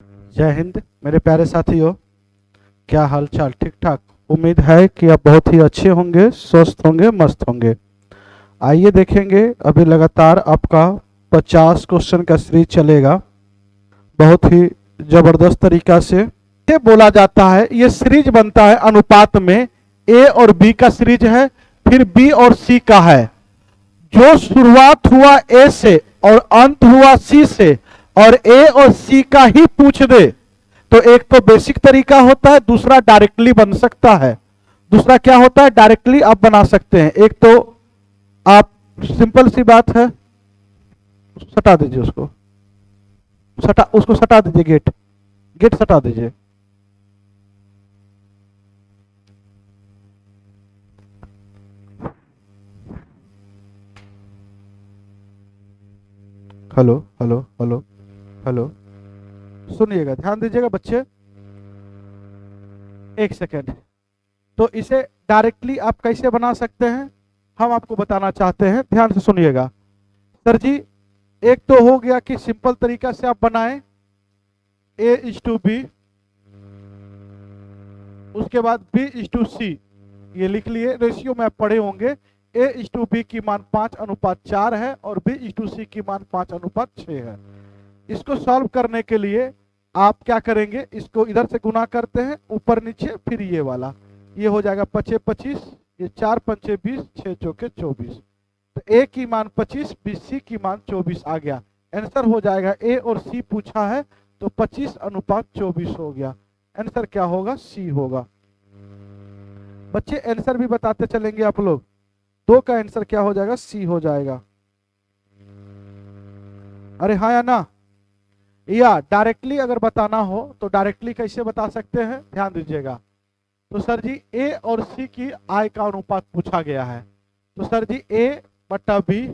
जय हिंद मेरे प्यारे साथियों। क्या हाल चाल? ठीक ठाक? उम्मीद है कि आप बहुत ही अच्छे होंगे, स्वस्थ होंगे, मस्त होंगे। आइए देखेंगे, अभी लगातार आपका 50 क्वेश्चन का सीरीज चलेगा बहुत ही जबरदस्त तरीका से। ये बोला जाता है, ये सीरीज बनता है अनुपात में। ए और बी का सीरीज है, फिर बी और सी का है। जो शुरुआत हुआ ए से और अंत हुआ सी से और ए और सी का ही पूछ दे, तो एक तो बेसिक तरीका होता है, दूसरा डायरेक्टली बन सकता है। दूसरा क्या होता है? डायरेक्टली आप बना सकते हैं। एक तो आप, सिंपल सी बात है, सटा दीजिए उसको, उसको सटा दीजिए, गेट गेट सटा दीजिए। हेलो हेलो हेलो हेलो, सुनिएगा, ध्यान दीजिएगा बच्चे, एक सेकेंड। तो इसे डायरेक्टली आप कैसे बना सकते हैं, हम आपको बताना चाहते हैं, ध्यान से सुनिएगा। सर जी, एक तो हो गया कि सिंपल तरीका से आप बनाएं ए इज टू बी, उसके बाद बी इज टू सी, ये लिख लिए, रेशियो में आप पढ़े होंगे। ए इज टू बी की मान 5:4 है और बी इज टू सी की मान 5:6 है। इसको सॉल्व करने के लिए आप क्या करेंगे, इसको इधर से गुना करते हैं, ऊपर नीचे, फिर ये वाला, ये हो जाएगा 5×5 = 25, ये 4×5 = 20, 6×4 = 24। तो ए की मान 25, बी सी की मान 24 आ गया। आंसर हो जाएगा, ए और सी पूछा है तो 25:24 हो गया। आंसर क्या होगा? सी होगा। बच्चे आंसर भी बताते चलेंगे आप लोग। दो का आंसर क्या हो जाएगा? सी हो जाएगा। अरे हाँ या ना? या डायरेक्टली अगर बताना हो तो डायरेक्टली कैसे बता सकते हैं, ध्यान दीजिएगा। तो सर जी, ए और सी की आय का अनुपात पूछा गया है, तो सर जी ए बटा बी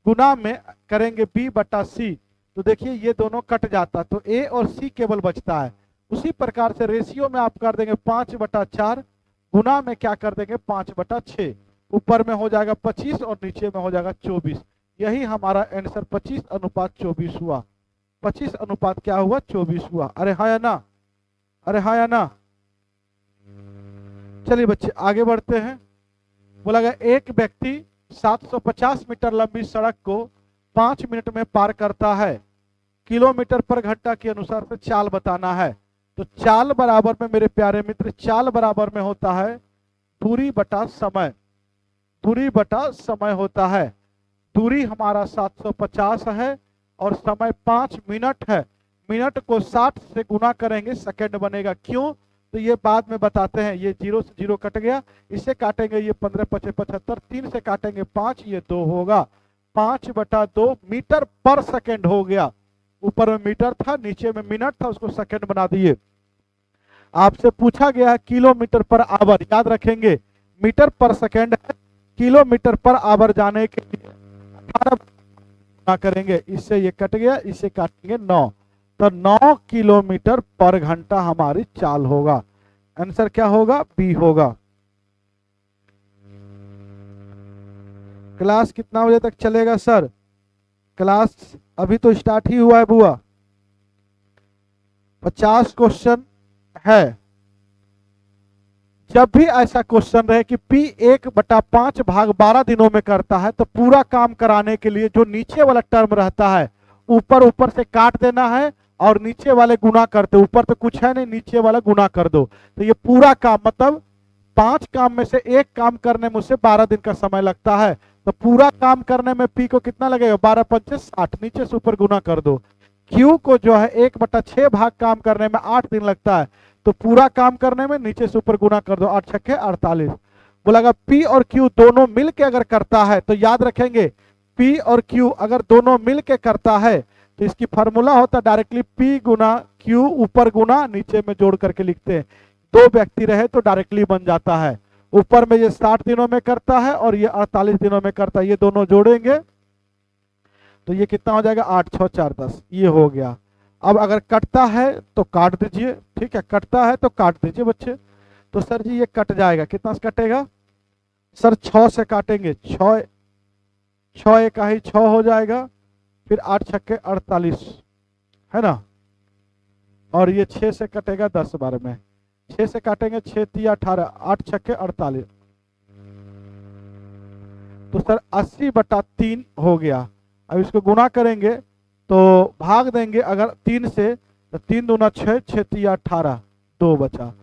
गुना में करेंगे बी बटा सी, तो देखिए ये दोनों कट जाता, तो ए और सी केवल बचता है। उसी प्रकार से रेशियो में आप कर देंगे 5/4, गुना में क्या कर देंगे 5/6, ऊपर में हो जाएगा 25 और नीचे में हो जाएगा 24। यही हमारा आंसर 25:24 हुआ। 25 अनुपात क्या हुआ? 24 हुआ। अरे हाँ या ना? अरे हाँ या ना? चलिए बच्चे आगे बढ़ते हैं। बोला गया एक व्यक्ति 750 मीटर लंबी सड़क को 5 मिनट में पार करता है, किलोमीटर पर घंटा के अनुसार से चाल बताना है। तो चाल बराबर में मेरे प्यारे मित्र, चाल बराबर में होता है दूरी बटा समय। दूरी बटा समय होता है। दूरी हमारा 750 है और समय 5 मिनट है। मिनट को 60 से गुना करेंगे, सेकंड बनेगा। क्यों? तो ये बाद में बताते हैं। ये 0 से 0 कट गया, इसे काटेंगे, ये 15×5 = 75, 3 से काटेंगे 5, ये 2 होगा। 5/2 मीटर पर सेकंड हो गया। ऊपर में मीटर था, नीचे में मिनट था, उसको सेकंड बना दिए। आपसे पूछा गया है किलोमीटर पर आवर, याद रखेंगे मीटर पर सेकंड है, किलोमीटर पर आवर जाने के लिए 18 करेंगे, इससे ये कट गया, इसे काटेंगे 9, तो 9 किलोमीटर पर घंटा हमारी चाल होगा। आंसर क्या होगा? बी होगा। क्लास कितना बजे तक चलेगा सर? क्लास अभी तो स्टार्ट ही हुआ है बुआ। 50 क्वेश्चन है। जब भी ऐसा क्वेश्चन रहे कि P 1/5 भाग 12 दिनों में करता है, तो पूरा काम कराने के लिए जो नीचे वाला टर्म रहता है, ऊपर ऊपर से काट देना है और नीचे वाले गुना करते, ऊपर तो कुछ है नहीं, नीचे वाला गुना कर दो। तो ये पूरा काम, मतलब 5 काम में से एक काम करने में उसे 12 दिन का समय लगता है। तो पूरा काम करने में P को कितना लगेगा? 12×5 = 60, नीचे से ऊपर गुना कर दो। Q को जो है 1/6 भाग काम करने में 8 दिन लगता है, तो पूरा काम करने में नीचे से ऊपर गुना कर दो, 8×6 = 48। बोला अगर P और Q दोनों मिल के अगर करता है, तो याद रखेंगे P और Q अगर दोनों मिल के करता है तो इसकी फार्मूला होता है डायरेक्टली P गुना Q, ऊपर गुना नीचे में जोड़ करके लिखते हैं। दो व्यक्ति रहे तो डायरेक्टली बन जाता है। ऊपर में ये 60 दिनों में करता है और ये 48 दिनों में करता है, ये दोनों जोड़ेंगे तो ये कितना हो जाएगा? 8 6 4 10, ये हो गया। अब अगर कटता है तो काट दीजिए, ठीक है, कटता है तो काट दीजिए बच्चे। तो सर जी ये कट जाएगा, कितना से कटेगा सर? 6 से काटेंगे, 6 6 1 6 हो जाएगा, फिर 8×6 = 48, है ना? और ये 6 से कटेगा 10 बार में, 6 से काटेंगे 6 तिया 18, 8 छक्के 48, तो सर 80/3 हो गया। अब इसको गुना करेंगे तो भाग देंगे अगर 3 से, तो 3 दूना 6, 6 तिया 18, 2 बचा।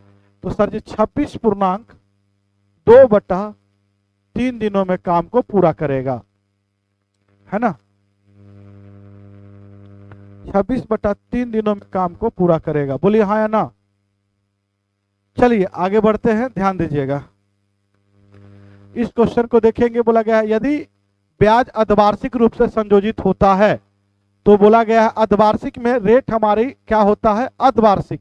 तो सर जी 26.2/3 दिनों में काम को पूरा करेगा, है ना। 26/3 दिनों में काम को पूरा करेगा, बोलिए हाँ या ना। चलिए आगे बढ़ते हैं, ध्यान दीजिएगा। इस क्वेश्चन को देखेंगे, बोला गया है यदि ब्याज अर्धवार्षिक रूप से संयोजित होता है, तो बोला गया है अर्धवार्षिक में रेट हमारी क्या होता है, अर्धवार्षिक।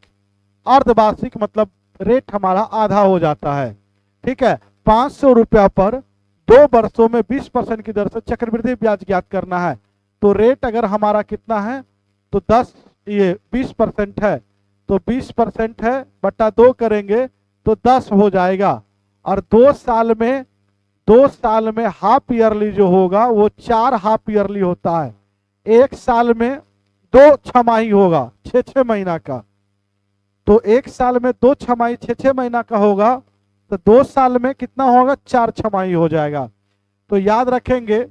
अर्धवार्षिक मतलब रेट हमारा आधा हो जाता है, ठीक है। 500 रुपया पर 2 वर्षों में 20% की दर से चक्रवृद्धि ब्याज ज्ञात करना है। तो रेट अगर हमारा कितना है, तो 20% है, तो 20% है बटा 2 करेंगे तो 10 हो जाएगा। और 2 साल में हाफ ईयरली जो होगा वो 4 हाफ ईयरली होता है। 1 साल में 2 छमाही होगा 6 महीना का, तो 1 साल में 2 छमाही 6 महीना का होगा, तो 2 साल में कितना होगा, 4 छमाही हो जाएगा। तो याद रखेंगे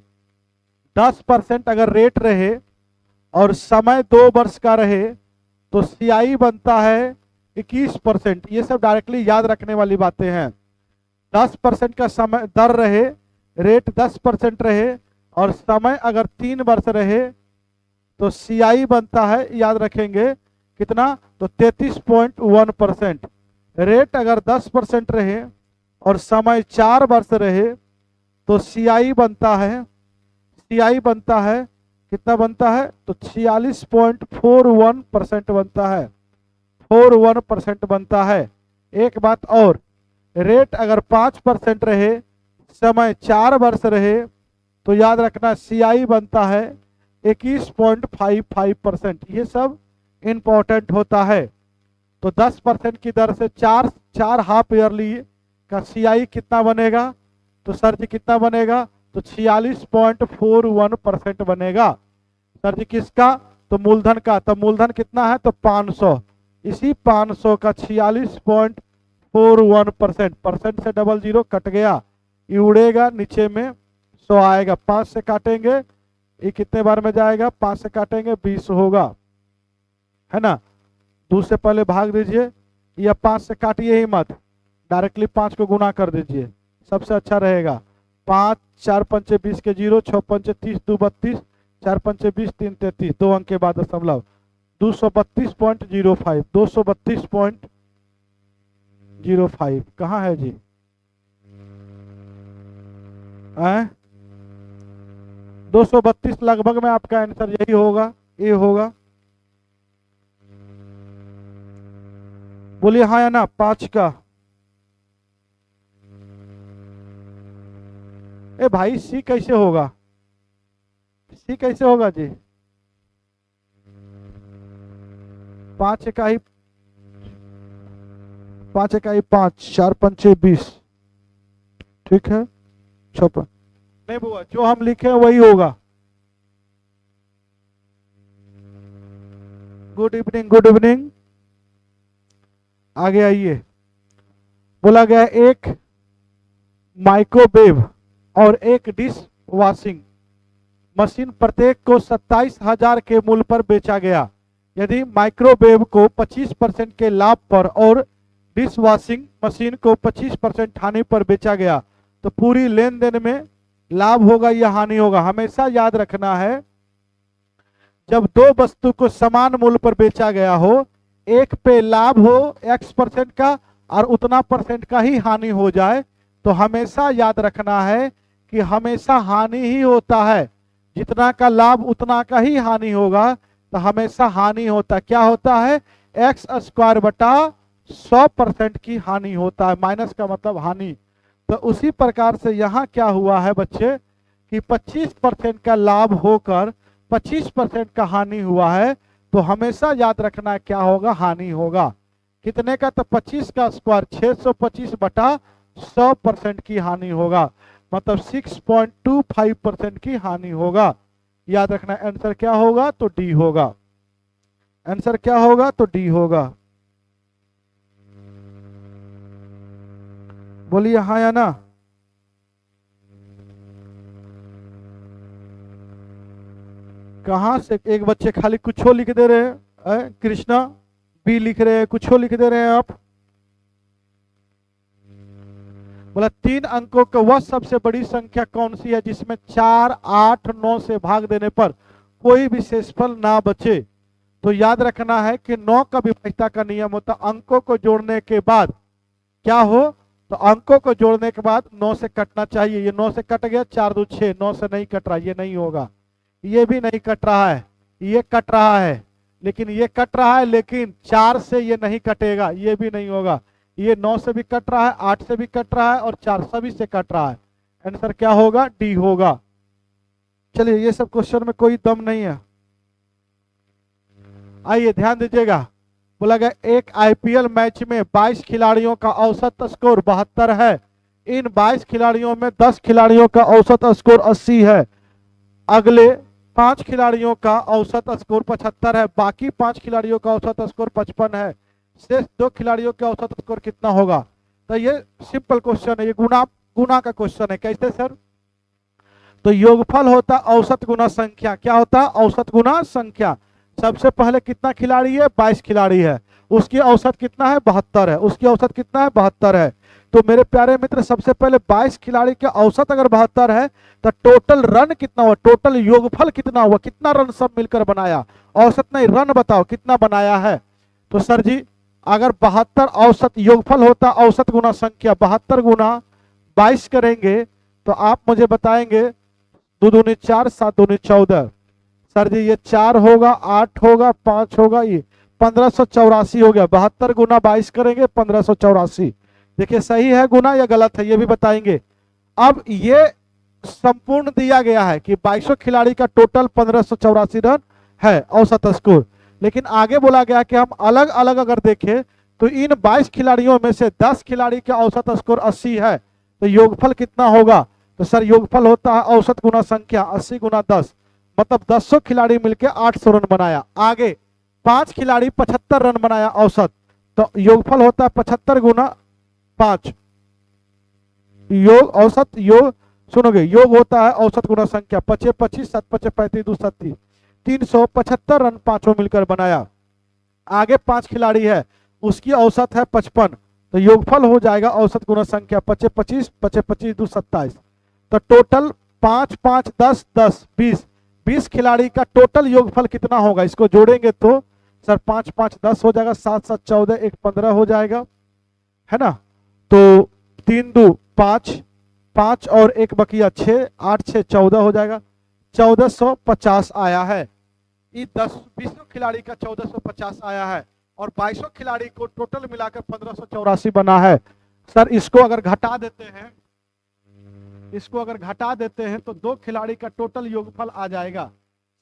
10% अगर रेट रहे और समय 2 वर्ष का रहे तो CI बनता है 21%। ये सब डायरेक्टली याद रखने वाली बातें हैं। 10% का समय दर रहे, रेट 10% रहे और समय अगर 3 वर्ष रहे तो CI बनता है, याद रखेंगे कितना, तो 33.1%। रेट अगर 10% रहे और समय 4 वर्ष रहे तो CI बनता है कितना बनता है, तो 46.41% बनता है, 41% बनता है। एक बात और, रेट अगर 5% रहे, समय 4 वर्ष रहे, तो याद रखना CI बनता है 21.55%। ये सब इंपॉर्टेंट होता है। तो 10% की दर से 4 हाफ ईयरली का CI कितना बनेगा, तो सर जी कितना बनेगा, तो 46.41% बनेगा। सर जी किसका, तो मूलधन का। तो मूलधन कितना है, तो 500। इसी 500 का 46.41%, परसेंट से 00 कट गया, ये उड़ेगा नीचे में 100 आएगा। 5 से काटेंगे, ये कितने बार में जाएगा, 5 से काटेंगे 20 होगा, है ना। 2 से पहले भाग दीजिए, या 5 से काटिए ही मत, डायरेक्टली 5 को गुना कर दीजिए, सबसे अच्छा रहेगा। 5 4 पंचे 20 के 0, 6 पंचे 30, 2 32, 4 पंचे 20, 3 33, 2 अंक के बाद दशमलव, 232.05, 232.05 कहाँ है जी, 232 लगभग में आपका आंसर यही होगा, ये होगा। बोलिए हाँ या ना। 5 का, ए भाई सी कैसे होगा, सी कैसे होगा जी, 5 इकाई 5 इकाई 5, 4 पंचे 20, ठीक है। 6 नहीं बुआ, जो हम लिखे हैं वही होगा। Good evening, good evening. आगे आइए, बोला गया एक माइक्रोवेव और एक डिश वॉशिंग मशीन प्रत्येक को 27,000 के मूल्य पर बेचा गया। यदि माइक्रोवेव को 25% के लाभ पर और डिश वॉशिंग मशीन को 25% हानि पर बेचा गया, तो पूरी लेन देन में लाभ होगा या हानि होगा। हमेशा याद रखना है, जब 2 वस्तु को समान मूल्य पर बेचा गया हो, एक पे लाभ हो X% का और उतना % का ही हानि हो जाए, तो हमेशा याद रखना है कि हमेशा हानि ही होता है। जितना का लाभ उतना का ही हानि होगा, तो हमेशा हानि होता है। क्या होता है, x² बटा 100% की हानि होता है। माइनस का मतलब हानि। तो उसी प्रकार से यहाँ क्या हुआ है बच्चे, कि 25% का लाभ होकर 25% का हानि हुआ है, तो हमेशा याद रखना क्या होगा, हानि होगा। कितने का, तो 25 का स्क्वायर 625 बटा 100% की हानि होगा, मतलब 6.25% की हानि होगा। याद रखना आंसर क्या होगा, तो डी होगा। आंसर क्या होगा? तो डी होगा। बोलिए हाँ या ना। कहां से एक बच्चे खाली कुछ लिख दे रहे हैं? कृष्णा बी लिख रहे हैं, कुछ लिख दे रहे हैं आप। बोला 3 अंकों का वह सबसे बड़ी संख्या कौन सी है जिसमें 4, 8, 9 से भाग देने पर कोई विशेषफल ना बचे। तो याद रखना है कि 9 का विभाज्यता का नियम होता अंकों को जोड़ने के बाद क्या हो, तो अंकों को जोड़ने के बाद 9 से कटना चाहिए। ये 9 से कट गया, 4 2 6, 9 से नहीं कट रहा, ये नहीं होगा। ये भी नहीं कट रहा है, ये कट रहा है, लेकिन ये कट रहा है, लेकिन 4 से ये नहीं कटेगा, ये भी नहीं होगा। ये 9 से भी कट रहा है, 8 से भी कट रहा है और 4 सभी से कट रहा है। आंसर क्या होगा? डी होगा। चलिए, ये सब क्वेश्चन में कोई दम नहीं है। आइए ध्यान दीजिएगा। बोला गया एक आईपीएल मैच में 22 खिलाड़ियों का औसत स्कोर 72 है। इन 22 खिलाड़ियों में 10 खिलाड़ियों का औसत स्कोर 80 है। अगले 5 खिलाड़ियों का औसत स्कोर 75 है। बाकी 5 खिलाड़ियों का औसत स्कोर 55 है। शेष 2 खिलाड़ियों का औसत स्कोर कितना होगा? तो ये सिंपल क्वेश्चन है, ये गुना का क्वेश्चन है। कैसे सर? तो योगफल होता औसत गुना संख्या। क्या होता? औसत गुना संख्या। सबसे पहले कितना खिलाड़ी है? 22 खिलाड़ी है। उसकी औसत कितना है? 72 है। उसकी औसत कितना है? 72 है। तो मेरे प्यारे मित्र, सबसे पहले 22 खिलाड़ी के औसत अगर 72 है तो टोटल रन कितना हुआ, टोटल योगफल कितना हुआ, कितना रन सब मिलकर बनाया? औसत नहीं, रन बताओ कितना बनाया है। तो सर जी अगर 72 औसत योगफल होता औसत गुना संख्या, 72 गुना 22 करेंगे तो आप मुझे बताएंगे 2 दूनी 4, 7 दूनी 14। सर जी ये 4 होगा, 8 होगा, 5 होगा, ये 1584 हो गया। 72 गुना 22 करेंगे 1584। देखिए सही है गुना या गलत है, ये भी बताएंगे। अब ये संपूर्ण दिया गया है कि 22 खिलाड़ी का टोटल 1584 रन है औसत स्कोर, लेकिन आगे बोला गया कि हम अलग अलग अगर देखें तो इन 22 खिलाड़ियों में से 10 खिलाड़ी का औसत स्कोर 80 है। तो योगफल कितना होगा? तो सर योगफल होता है औसत गुना संख्या 80 गुना 10, मतलब 10 खिलाड़ी मिलकर 800 रन बनाया। आगे 5 खिलाड़ी 75 रन बनाया औसत, तो योगफल होता है 75 गुना 5। योग औसत योग सुनोगे, योग होता है औसत गुना संख्या 5 25 7 5 35 2 37, 375 रन पांचों मिलकर बनाया। आगे 5 खिलाड़ी है, उसकी औसत है 55, तो योगफल हो जाएगा औसत गुना संख्या 5 25 5 25 2 27। तो टोटल 5 5 10 10 20, 20 खिलाड़ी का टोटल योगफल कितना होगा? इसको जोड़ेंगे तो सर 5 5 10 हो जाएगा, 7 7 14, 1 15 हो जाएगा, है ना। तो 3 2 5, 5 और 1 बकिया 6, 8 6 14 हो जाएगा। 1450 आया है। ये 20 खिलाड़ी का 1450 आया है और 22 खिलाड़ी को टोटल मिलाकर 1584 बना है। सर इसको अगर घटा देते हैं, इसको अगर घटा देते हैं तो 2 खिलाड़ी का टोटल योगफल आ जाएगा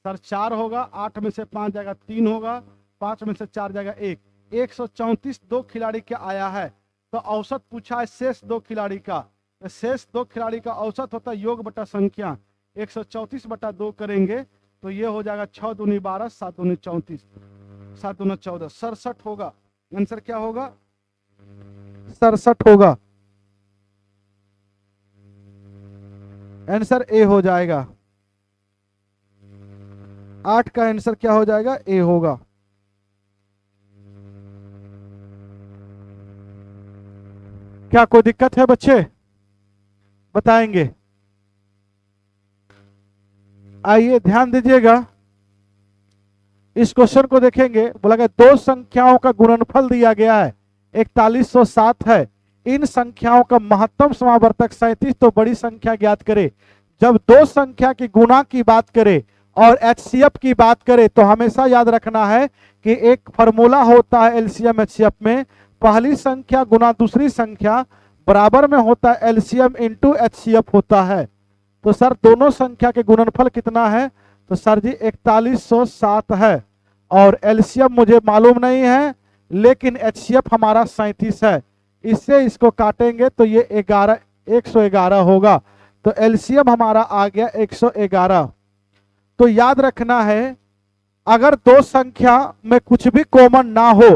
सर 4 होगा, 8 में से 5 जाएगा 3 होगा, 5 में से 4 जाएगा 1, 134 2 खिलाड़ी का आया है। तो औसत पूछा है शेष 2 खिलाड़ी का, शेष 2 खिलाड़ी का औसत होता है योग बटा संख्या, 134 बटा 2 करेंगे तो ये हो जाएगा 6 दूनी 12, 7 दूनी 34, 7 दूनी 14, 67 होगा। आंसर क्या होगा? 67 होगा। आंसर ए हो जाएगा। 8 का आंसर क्या हो जाएगा? ए होगा। क्या कोई दिक्कत है बच्चे? बताएंगे। आइए ध्यान दीजिएगा, इस क्वेश्चन को देखेंगे। बोला गया 2 संख्याओं का गुणनफल दिया गया है 4107 है। इन संख्याओं का महत्तम समावर्तक 37, तो बड़ी संख्या ज्ञात करे। जब 2 संख्या की गुणा की बात करें और एचसीएफ की बात करें तो हमेशा याद रखना है कि एक फॉर्मूला होता है एलसीएम एचसीएफ में, पहली संख्या गुना दूसरी संख्या बराबर में होता है एलसीएम इंटू एचसीएफ होता है। तो सर दोनों संख्या के गुणनफल कितना है? तो सर जी 4107 है और एलसीएम मुझे मालूम नहीं है, लेकिन एचसीएफ हमारा 37 है। इससे इसको काटेंगे तो ये 111 होगा। तो एलसीएम हमारा आ गया 111। तो याद रखना है अगर दो संख्या में कुछ भी कॉमन ना हो,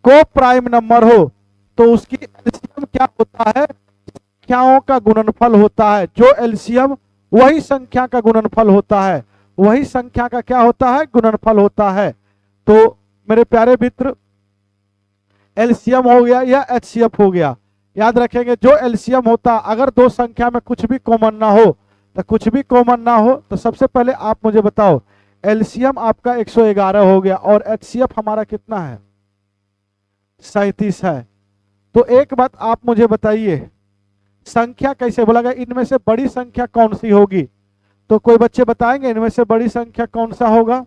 को प्राइम नंबर हो, तो उसकी एलसीएम क्या होता है? संख्याओं का गुणनफल होता है। जो एलसीएम वही संख्या का गुणनफल होता है, वही संख्या का क्या होता है? गुणनफल होता है। तो मेरे प्यारे मित्र, एलसीएम हो गया या एचसीएफ हो गया, याद रखेंगे जो एलसीएम होता, अगर दो संख्या में कुछ भी कॉमन ना हो, तो कुछ भी कॉमन ना हो तो सबसे पहले आप मुझे बताओ, एलसीएम आपका 111 हो गया और एचसीएफ हमारा कितना है? 37 है। तो एक बात आप मुझे बताइए, संख्या कैसे बोला गया? इनमें से बड़ी संख्या कौन सी होगी? तो कोई बच्चे बताएंगे इनमें से बड़ी संख्या कौन सा होगा?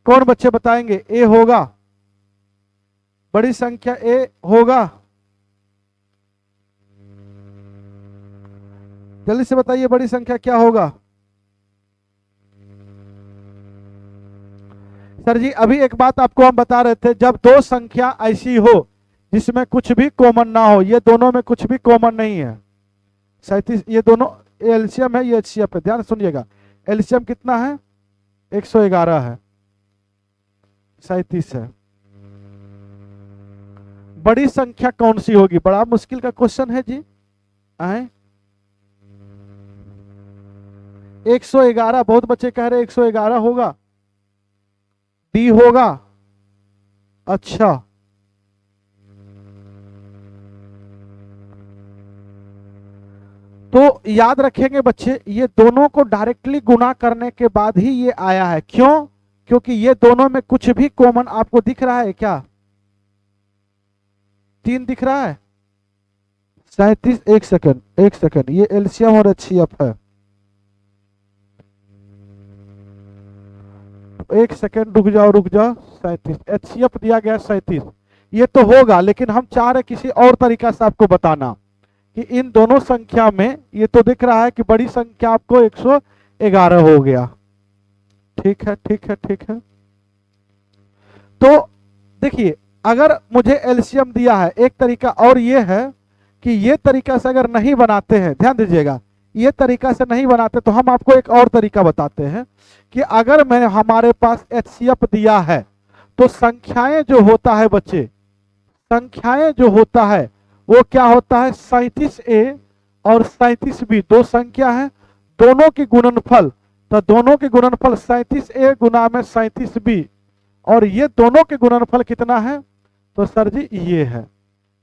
कौन बच्चे बताएंगे? ए होगा, बड़ी संख्या ए होगा। जल्दी से बताइए बड़ी संख्या क्या होगा? सर जी अभी एक बात आपको हम बता रहे थे, जब दो संख्या ऐसी हो जिसमें कुछ भी कॉमन ना हो, ये दोनों में कुछ भी कॉमन नहीं है, 37, ये दोनों एलसीएम है, ये एचसीएफ है। ध्यान सुनिएगा, एलसीएम कितना है? 111 है, 37 है। बड़ी संख्या कौन सी होगी? बड़ा मुश्किल का क्वेश्चन है जी। आए 111, बहुत बच्चे कह रहे 111 होगा, डी होगा। अच्छा, तो याद रखेंगे बच्चे, ये दोनों को डायरेक्टली गुना करने के बाद ही ये आया है। क्यों? क्योंकि ये दोनों में कुछ भी कॉमन आपको दिख रहा है क्या? 3 दिख रहा है। 37, एक सेकंड, ये एलसीएम और एचसीएफ है। एक सेकंड रुक जाओ 37 एचसीएफ दिया गया 37, ये तो होगा, लेकिन हम चाह रहे किसी और तरीका से आपको बताना कि इन दोनों संख्या में ये तो दिख रहा है कि बड़ी संख्या आपको 111 हो गया। ठीक है। तो देखिए, अगर मुझे एलसीएम दिया है, एक तरीका और ये है कि ये तरीका से अगर नहीं बनाते हैं, ध्यान दीजिएगा, ये तरीका से नहीं बनाते तो हम आपको एक और तरीका बताते हैं कि अगर मैं हमारे पास एचसीएफ दिया है तो संख्याएं जो होता है बच्चे, संख्याएं जो होता है वो क्या होता है? 37A और 37B दो संख्या है, दोनों के गुणनफल, तो दोनों के गुणनफल 37A गुना में 37B, और ये दोनों के गुणनफल कितना है? तो सर जी ये है।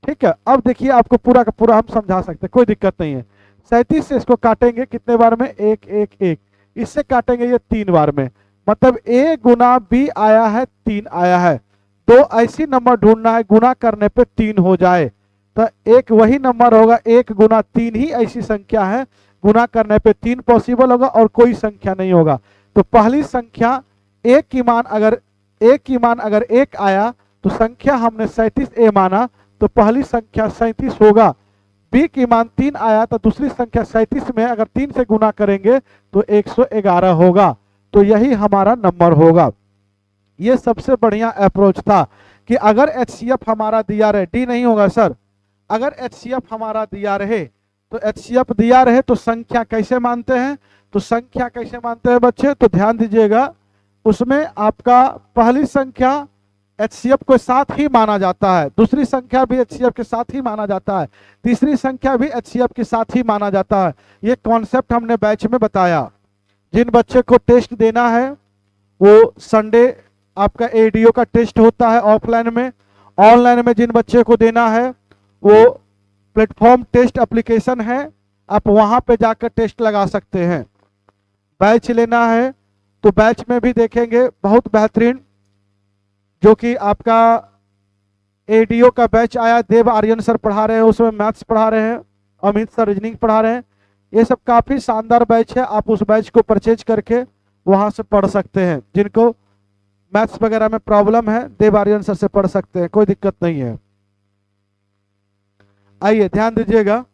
ठीक है, अब देखिए आपको पूरा का पूरा हम समझा सकते हैं, कोई दिक्कत नहीं है। 37 से इसको काटेंगे कितने बार में? 1 1 1, इससे काटेंगे ये 3 बार में, मतलब A गुना B आया है 3 आया है। दो ऐसी नंबर ढूंढना है गुना करने पे 3 हो जाए, तो एक वही नंबर होगा 1 गुना 3 ही ऐसी संख्या है गुना करने पे 3 पॉसिबल होगा और कोई संख्या नहीं होगा। तो पहली संख्या एक की मान अगर 1 आया तो संख्या हमने 37A माना, तो पहली संख्या 37 होगा। बी की मान 3 आया तो दूसरी संख्या 37 में अगर 3 से गुना करेंगे तो 111 होगा, तो यही हमारा नंबर होगा। ये सबसे बढ़िया अप्रोच था कि अगर एचसीएफ हमारा दिया रहे, डी नहीं होगा सर, अगर एचसीएफ हमारा दिया रहे तो एचसीएफ दिया रहे तो संख्या कैसे मानते हैं? तो संख्या कैसे मानते हैं बच्चे? तो ध्यान दीजिएगा, उसमें आपका पहली संख्या एचसीएफ के साथ ही माना जाता है, दूसरी संख्या भी एचसीएफ के साथ ही माना जाता है, तीसरी संख्या भी एचसीएफ के साथ ही माना जाता है। ये कॉन्सेप्ट हमने बैच में बताया। जिन बच्चे को टेस्ट देना है वो संडे आपका एडीओ का टेस्ट होता है ऑफलाइन में, ऑनलाइन में जिन बच्चे को देना है वो प्लेटफॉर्म टेस्ट एप्लीकेशन है, आप वहां पे जाकर टेस्ट लगा सकते हैं। बैच लेना है तो बैच में भी देखेंगे बहुत बेहतरीन, जो कि आपका एडीओ का बैच आया, देव आर्यन सर पढ़ा रहे हैं, उसमें मैथ्स पढ़ा रहे हैं, अमित सर रीजनिंग पढ़ा रहे हैं। ये सब काफी शानदार बैच है, आप उस बैच को परचेज करके वहां से पढ़ सकते हैं। जिनको मैथ्स वगैरह में प्रॉब्लम है देव आर्यन सर से पढ़ सकते हैं, कोई दिक्कत नहीं है। आइए ध्यान दीजिएगा,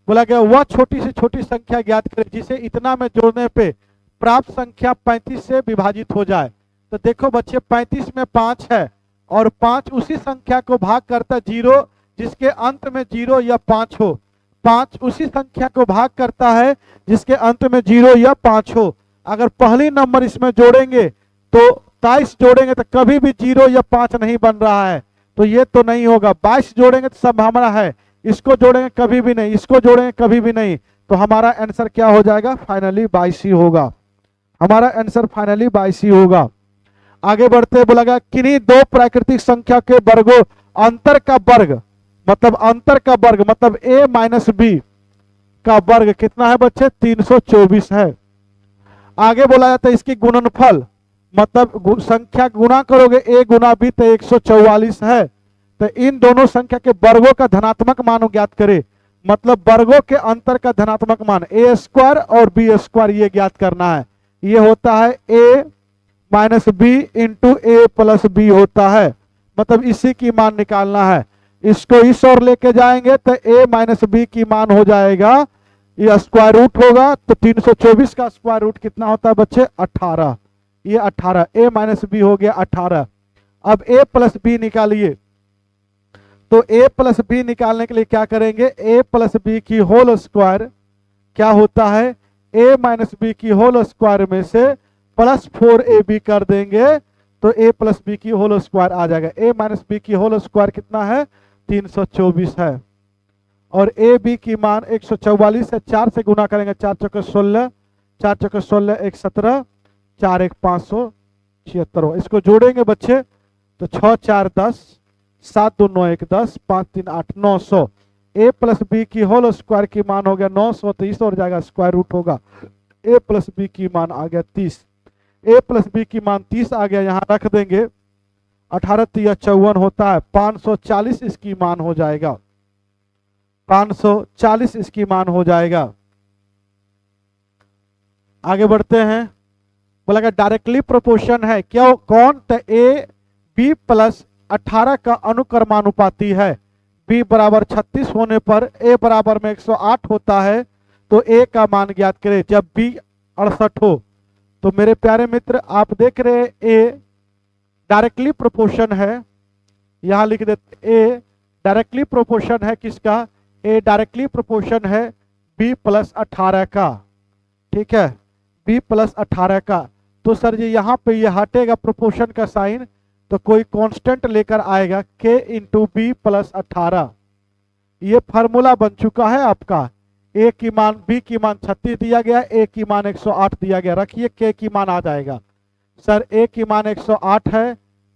बोला गया वह छोटी से छोटी संख्या ज्ञात करें जिसे इतना में जोड़ने पे प्राप्त संख्या 35 से विभाजित हो जाए। तो देखो बच्चे, 35 में 5 है और 5 उसी संख्या को भाग करता 0 जिसके अंत में 0 या 5 हो, 5 उसी संख्या को भाग करता है जिसके अंत में 0 या 5 हो। अगर पहली नंबर इसमें जोड़ेंगे तो 23 जोड़ेंगे तो कभी भी 0 या 5 नहीं बन रहा है, तो ये तो नहीं होगा। 22 जोड़ेंगे तो सब हमारा है, इसको जोड़ेंगे कभी भी नहीं, इसको जोड़ेंगे कभी भी नहीं, तो हमारा आंसर क्या हो जाएगा? फाइनली 22 ही होगा। हमारा आंसर फाइनली 22 ही होगा। आगे बढ़ते बोला गया किन्हीं दो प्राकृतिक संख्या के वर्गों अंतर का वर्ग, मतलब अंतर का वर्ग मतलब a माइनस बी का वर्ग कितना है बच्चे? 324 है। आगे बोला जाता है इसकी गुणनफल, मतलब संख्या गुणा करोगे a गुना b तो 144 है। तो इन दोनों संख्या के वर्गों का धनात्मक मान ज्ञात करे, मतलब वर्गों के अंतर का धनात्मक मान a स्क्वायर और b स्क्वायर ये ज्ञात करना है। ये होता है a minus b into a plus b होता है, मतलब इसी की मान निकालना है। इसको इस ओर लेके जाएंगे तो a माइनस बी की मान हो जाएगा, ये स्क्वायर रूट होगा, तो 324 का स्क्वायर रूट कितना होता है बच्चे? 18। ये 18 a माइनस बी हो गया 18। अब a प्लस बी निकालिए, तो a प्लस बी निकालने के लिए क्या करेंगे? a प्लस बी की होल स्क्वायर क्या होता है? a माइनस बी की होल स्क्वायर में से प्लस 4ab कर देंगे तो a प्लस बी की होल स्क्वायर आ जाएगा। a माइनस बी की होल स्क्वायर कितना है? 324 है। और ए बी की मान 144 है, 4 से गुना करेंगे, 4 चौके 16, 4 चौके 16 1 17, 4 1 576। इसको जोड़ेंगे बच्चे तो 6 4 10, 7 2 9 1 10, 5 3 8 900। a प्लस बी की होल स्क्वायर की मान हो गया 900, तो इस ओर जाएगा स्क्वायर रूट होगा, a प्लस बी की मान आ गया 30। a प्लस बी की मान 30 आ गया, यहाँ रख देंगे, 18 3 54 होता है, 540 इसकी मान हो जाएगा, 540 इसकी मान हो जाएगा। आगे बढ़ते हैं, बोला कि डायरेक्टली प्रोपोर्शन है क्या? कौन? तो a b प्लस 18 का अनुक्रमानुपाती है। b बराबर 36 होने पर a बराबर में 108 होता है, तो a का मान ज्ञात करें जब b 68 हो। तो मेरे प्यारे मित्र आप देख रहे हैं a डायरेक्टली प्रोपोर्शन है, यहां लिख देते a डायरेक्टली प्रोपोर्शन है किसका? a डायरेक्टली प्रोपोर्शन है b प्लस 18 का, ठीक है, b प्लस 18 का। तो सर जी यहाँ पे ये हटेगा प्रोपोर्शन का साइन, तो कोई कांस्टेंट लेकर आएगा k इंटू बी प्लस 18। ये फार्मूला बन चुका है आपका। a की मान b की मान 36 दिया गया, a की मान 108 दिया गया, रखिए k की मान आ जाएगा। सर a की मान 108 है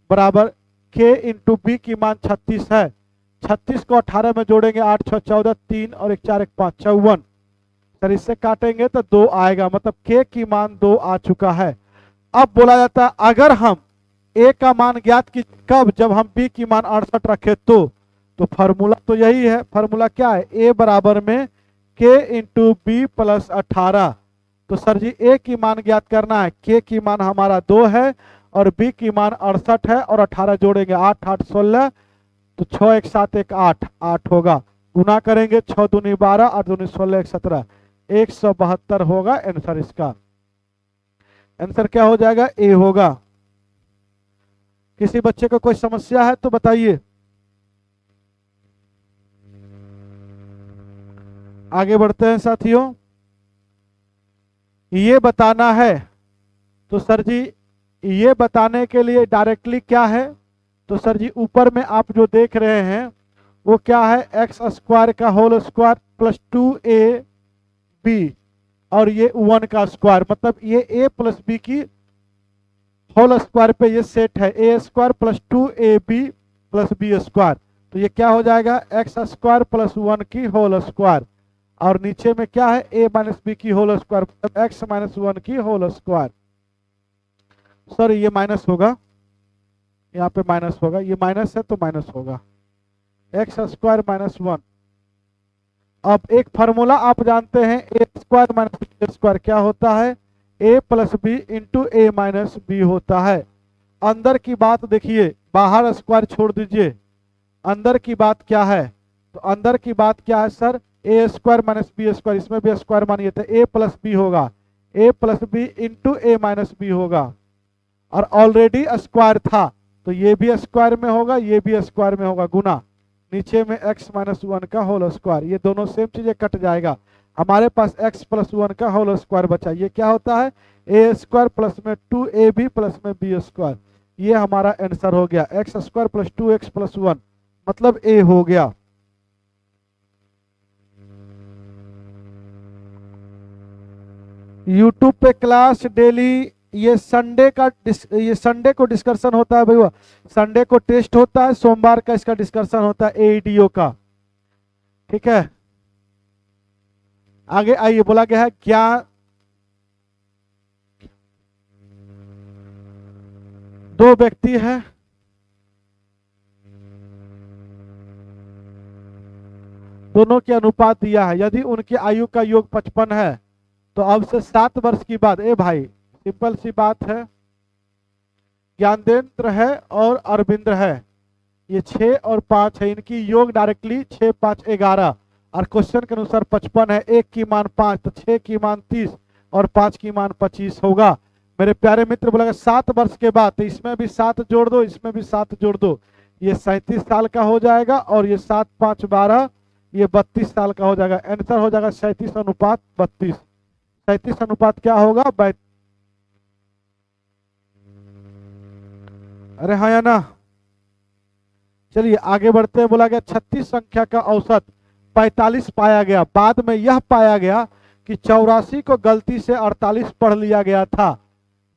बराबर k इंटू बी की मान 36 है, 36 को 18 में जोड़ेंगे 8 6 14, 3 और 1 4 1 5 54। सर इससे काटेंगे तो 2 आएगा, मतलब k की मान 2 आ चुका है। अब बोला जाता है अगर हम a का मान ज्ञात की कब? जब हम b की मान 68 रखे तो फार्मूला तो यही है। फार्मूला क्या है? a बराबर में k इंटू बी प्लस 18। तो सर जी a की मान ज्ञात करना है, k की मान हमारा 2 है और b की मान 68 है, और 18 जोड़ेंगे 8 8 16, तो 6 1 7 1 8 8 होगा, गुना करेंगे 6 दूनी 12, 8 दूनी 16 1 17, 172 होगा आंसर। इसका आंसर क्या हो जाएगा? ए होगा। किसी बच्चे को कोई समस्या है तो बताइए। आगे बढ़ते हैं साथियों, ये बताना है, तो सर जी ये बताने के लिए डायरेक्टली क्या है? तो सर जी ऊपर में आप जो देख रहे हैं वो क्या है? एक्स स्क्वायर का होल स्क्वायर प्लस 2ab और ये 1 का स्क्वायर, मतलब ये a प्लस बी की होल स्क्वायर पे ये सेट है, a square plus 2ab plus b square. तो ये क्या हो जाएगा? एक्स स्क्वायर प्लस 1 की होल स्क्वायर, और नीचे में क्या है? a माइनस बी की होल स्क्वायर, मतलब x माइनस 1 की होल स्क्वायर। सर ये माइनस होगा, यहाँ पे माइनस होगा, ये माइनस है तो माइनस होगा, एक्स स्क्वायर माइनस 1। अब एक फार्मूला आप जानते हैं, a square minus b square क्या होता है? a plus b into a minus b होता है। अंदर की बात देखिए, बाहर स्क्वायर छोड़ दीजिए, अंदर की बात क्या है? तो अंदर की बात क्या है sir? A square minus b square, इसमें भी स्क्वायर मानिए तो a प्लस बी होगा, a plus b into a minus b होगा, और ऑलरेडी स्क्वायर था तो ये भी स्क्वायर में होगा, ये भी स्क्वायर में होगा, गुना नीचे में x माइनस 1 का होल स्क्वायर, ये दोनों सेम चीजें कट जाएगा, हमारे पास x प्लस 1 का होल स्क्वायर बचा। ये क्या होता है? ए स्क्वायर प्लस में 2ab प्लस में बी स्क्वायर, ये हमारा आंसर हो गया। X square plus 2x plus 1 मतलब ए हो गया। यूट्यूब पे क्लास डेली, ये संडे को डिस्कशन होता है भैया, संडे को टेस्ट होता है, सोमवार का इसका डिस्कशन होता है एईडीओ का, ठीक है। आगे आइए, बोला गया है क्या दो व्यक्ति है, दोनों के अनुपात दिया है, यदि उनकी आयु का योग 55 है तो अब से 7 वर्ष की बात, ए भाई सिंपल सी बात है, ज्ञानेंद्र है और अरविंद्र है, ये 6 और 5 है, इनकी योग डायरेक्टली 6 5 11 और क्वेश्चन के अनुसार 55 है, 1 की मान 5 तो 6 की मान 30 और 5 की मान 25 होगा। मेरे प्यारे मित्र, बोला 7 वर्ष के बाद, तो इसमें भी 7 जोड़ दो, इसमें भी 7 जोड़ दो, ये 37 साल का हो जाएगा और ये 7 5 12 ये 32 साल का हो जाएगा। आंसर हो जाएगा 37 अनुपात 32। 37 अनुपात क्या होगा? अरे हाँ या ना। चलिए आगे बढ़ते हैं। बोला गया 36 संख्या का औसत 45 पाया गया, बाद में यह पाया गया कि 84 को गलती से 48 पढ़ लिया गया था।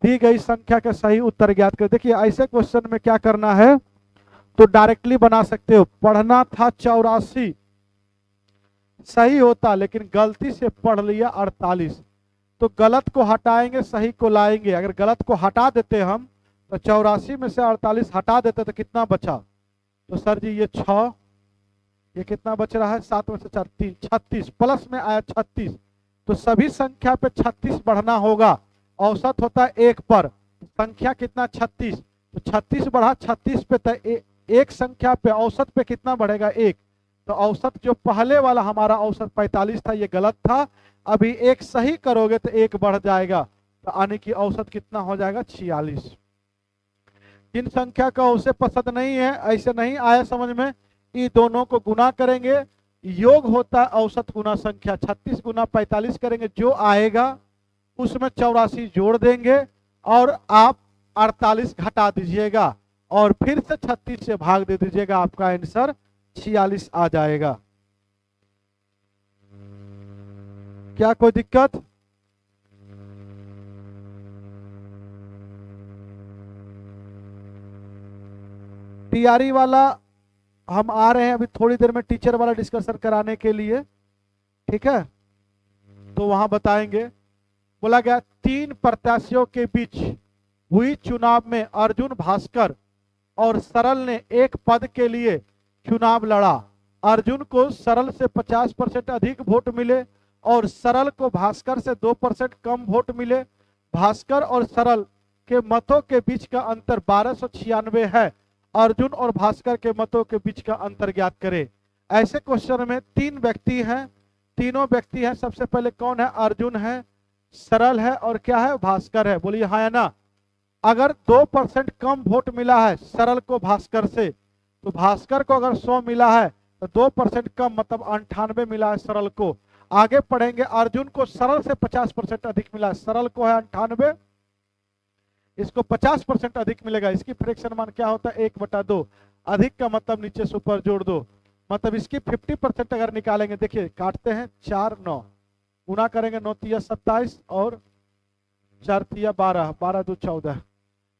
दी गई संख्या का सही उत्तर ज्ञात कर। देखिए ऐसे क्वेश्चन में क्या करना है तो डायरेक्टली बना सकते हो। पढ़ना था 84 सही होता, लेकिन गलती से पढ़ लिया 48, तो गलत को हटाएंगे सही को लाएंगे। अगर गलत को हटा देते हम तो 84 में से 48 हटा देते तो कितना बचा? तो सर जी ये 6, ये कितना बच रहा है? 7 में से 4 3 36 प्लस में आया 36, तो सभी संख्या पे 36 बढ़ना होगा। औसत होता है 1 पर, संख्या कितना 36, तो 36 बढ़ा 36 पे, तो एक संख्या पे औसत पे कितना बढ़ेगा? 1। तो औसत जो पहले वाला हमारा औसत 45 था ये गलत था, अभी एक सही करोगे तो 1 बढ़ जाएगा, तो आने की औसत कितना हो जाएगा? 46। जिन संख्या का उसे पसंद नहीं है, ऐसे नहीं आया समझ में, ये दोनों को गुना करेंगे, योग होता है औसत गुना संख्या। 36 गुना 45 करेंगे, जो आएगा उसमें 84 जोड़ देंगे और आप 48 घटा दीजिएगा और फिर से 36 से भाग दे दीजिएगा, आपका आंसर 46 आ जाएगा। क्या कोई दिक्कत? टीआरई वाला हम आ रहे हैं अभी थोड़ी देर में टीचर वाला डिस्कशन कराने के लिए, ठीक है, तो वहां बताएंगे। बोला गया 3 प्रत्याशियों के बीच हुई चुनाव में अर्जुन, भास्कर और सरल ने एक पद के लिए चुनाव लड़ा। अर्जुन को सरल से 50% अधिक वोट मिले और सरल को भास्कर से 2% कम वोट मिले। भास्कर और सरल के मतों के बीच का अंतर 1296 है। अर्जुन और भास्कर के मतों के बीच का अंतर ज्ञात करें। ऐसे क्वेश्चन में 3 व्यक्ति हैं, तीनों व्यक्ति हैं। सबसे पहले कौन है? अर्जुन है, सरल है और क्या है? भास्कर है। बोलिए हाँ या ना। अगर 2% कम वोट मिला है सरल को भास्कर से, तो भास्कर को अगर 100 मिला है तो 2% कम मतलब 98 मिला है सरल को। आगे पढ़ेंगे, अर्जुन को सरल से 50% अधिक मिला है, सरल को है 98, इसको 50% अधिक मिलेगा। इसकी फ्रैक्शन मान क्या होता है? 1/2। अधिक का मतलब नीचे से ऊपर जोड़ दो, मतलब इसकी 50% अगर निकालेंगे, देखिए काटते हैं 4 9 गुना करेंगे 9 तिया 27 और 4 तिया 12, 12 2 14,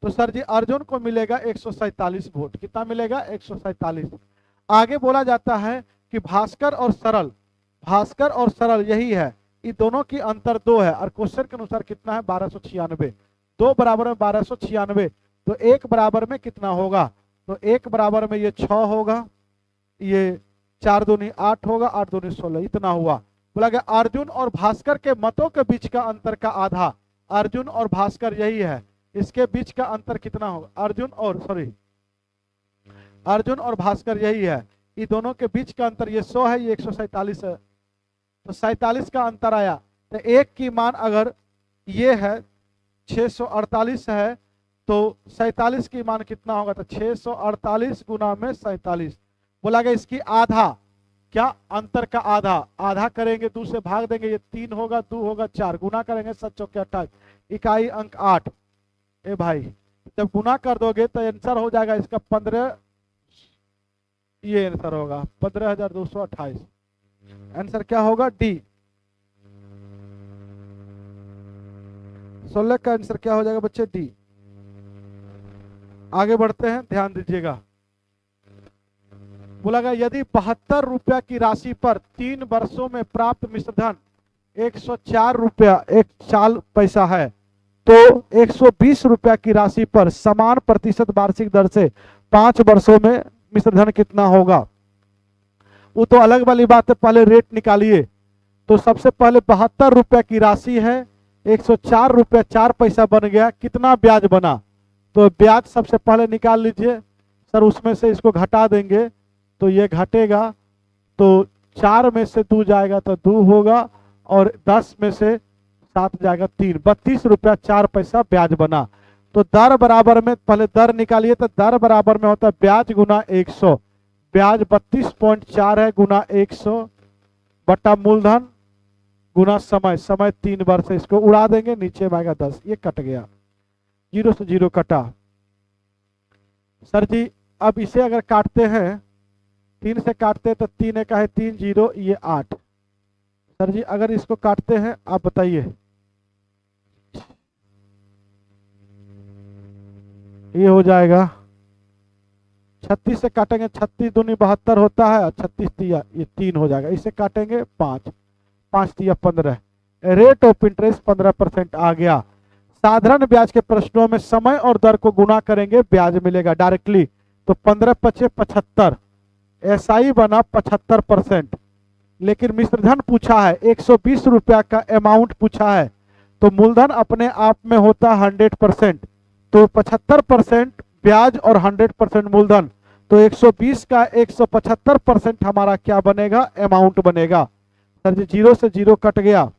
तो सर जी अर्जुन को मिलेगा 147 वोट। कितना मिलेगा? 147। आगे बोला जाता है कि भास्कर और सरल यही है, ये दोनों की अंतर 2 है और क्वेश्चन के अनुसार कितना है? 1296। 2 बराबर में 1296, तो 1 बराबर में कितना होगा? तो 1 बराबर में ये 6 होगा, ये 4 दूनी 8 होगा, 8 दूनी 16, इतना हुआ। बोला गया अर्जुन और भास्कर के मतों के बीच का अंतर का आधा। अर्जुन और भास्कर यही है, इसके बीच का अंतर कितना होगा? अर्जुन और भास्कर यही है, ये दोनों के बीच का अंतर ये 100 है, ये 147 है, तो 47 का अंतर आया। तो 1 की मान अगर ये है 648 है तो 47 की मान कितना होगा? तो 648 गुना में 47। बोला गया इसकी आधा, क्या अंतर का आधा, आधा करेंगे 2 से भाग देंगे, ये 3 होगा, 2 होगा 4, गुना करेंगे 7 चौके 28, इकाई अंक 8। ए भाई जब गुना कर दोगे तो आंसर हो जाएगा इसका 15, ये आंसर होगा 15,228। आंसर क्या होगा? डी। 16 का आंसर क्या हो जाएगा बच्चे? डी। आगे बढ़ते हैं, ध्यान दीजिएगा। बोला गया यदि 72 रुपया की राशि पर 3 वर्षों में प्राप्त मिश्रधन 104 रुपया 1 पैसा है, तो 120 रुपया की राशि पर समान प्रतिशत वार्षिक दर से 5 वर्षों में मिश्रधन कितना होगा? वो तो अलग वाली बात है, पहले रेट निकालिए। तो सबसे पहले 72 रुपया की राशि है, 104 रुपया 4 पैसा बन गया, कितना ब्याज बना? तो ब्याज सबसे पहले निकाल लीजिए सर, उसमें से इसको घटा देंगे तो ये घटेगा, तो 4 में से 2 जाएगा तो 2 होगा, और 10 में से 7 जाएगा 3, 32 रुपया 4 पैसा ब्याज बना। तो दर बराबर में पहले दर निकालिए, तो दर बराबर में होता है ब्याज गुना 100। ब्याज 32.4 है गुना 100 बटा मूलधन गुना समय, समय 3 वर्ष है, इसको उड़ा देंगे, नीचे में आएगा 10, ये कट गया, 0 से 0 कटा। सर जी अब इसे अगर काटते हैं 3 से काटते हैं तो 3 का है 3 0, ये 8। सर जी अगर इसको काटते हैं आप बताइए, ये हो जाएगा 36 से काटेंगे, 36 दूनी 72 होता है, और 36 तिया ये 3 हो जाएगा, इसे काटेंगे 5, 5 तिया 15। रेट ऑफ इंटरेस्ट 15% आ गया। साधारण ब्याज के प्रश्नों में समय और दर को गुना करेंगे, ब्याज मिलेगा डायरेक्टली। तो 15 पचे 75, एसआई बना 75%। लेकिन मिश्रधन पूछा है, 120 रुपया का अमाउंट पूछा है, तो मूलधन अपने आप में होता है 100%, तो 75% ब्याज और 100% मूलधन, तो 120 का 175% हमारा क्या बनेगा? अमाउंट बनेगा। सर जी 0 से 0 कट गया,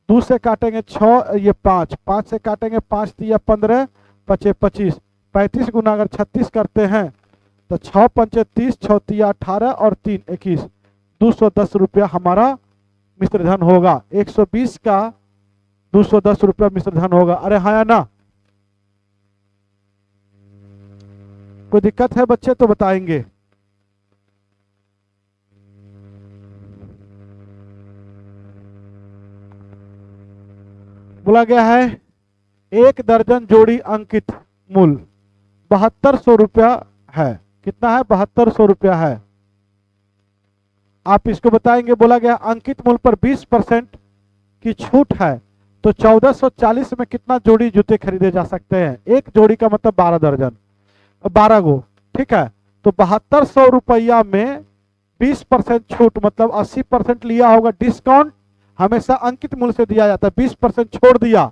2 से काटेंगे 6, ये 5, 5 से काटेंगे 5 तिया 15, 5 25, 35 गुना अगर 36 करते हैं तो 6 पंचे 30, 6 तिया 18 और 3 21, 210 रुपया हमारा मिश्रधन होगा। 120 का 210 रुपया मिश्रधन होगा। अरे हाँ या ना? कोई दिक्कत है बच्चे तो बताएंगे। बोला गया है 1 दर्जन जोड़ी अंकित मूल 7200 रुपया है। कितना है? 7200 रुपया है। आप इसको बताएंगे। बोला गया अंकित मूल पर 20% की छूट है, तो 1440 में कितना जोड़ी जूते खरीदे जा सकते हैं? एक जोड़ी का मतलब 12 दर्जन, 12 गो, ठीक है। तो 7200 रुपया में 20% छूट मतलब 80% लिया होगा। डिस्काउंट हमेशा अंकित मूल्य से दिया जाता है, 20% छोड़ दिया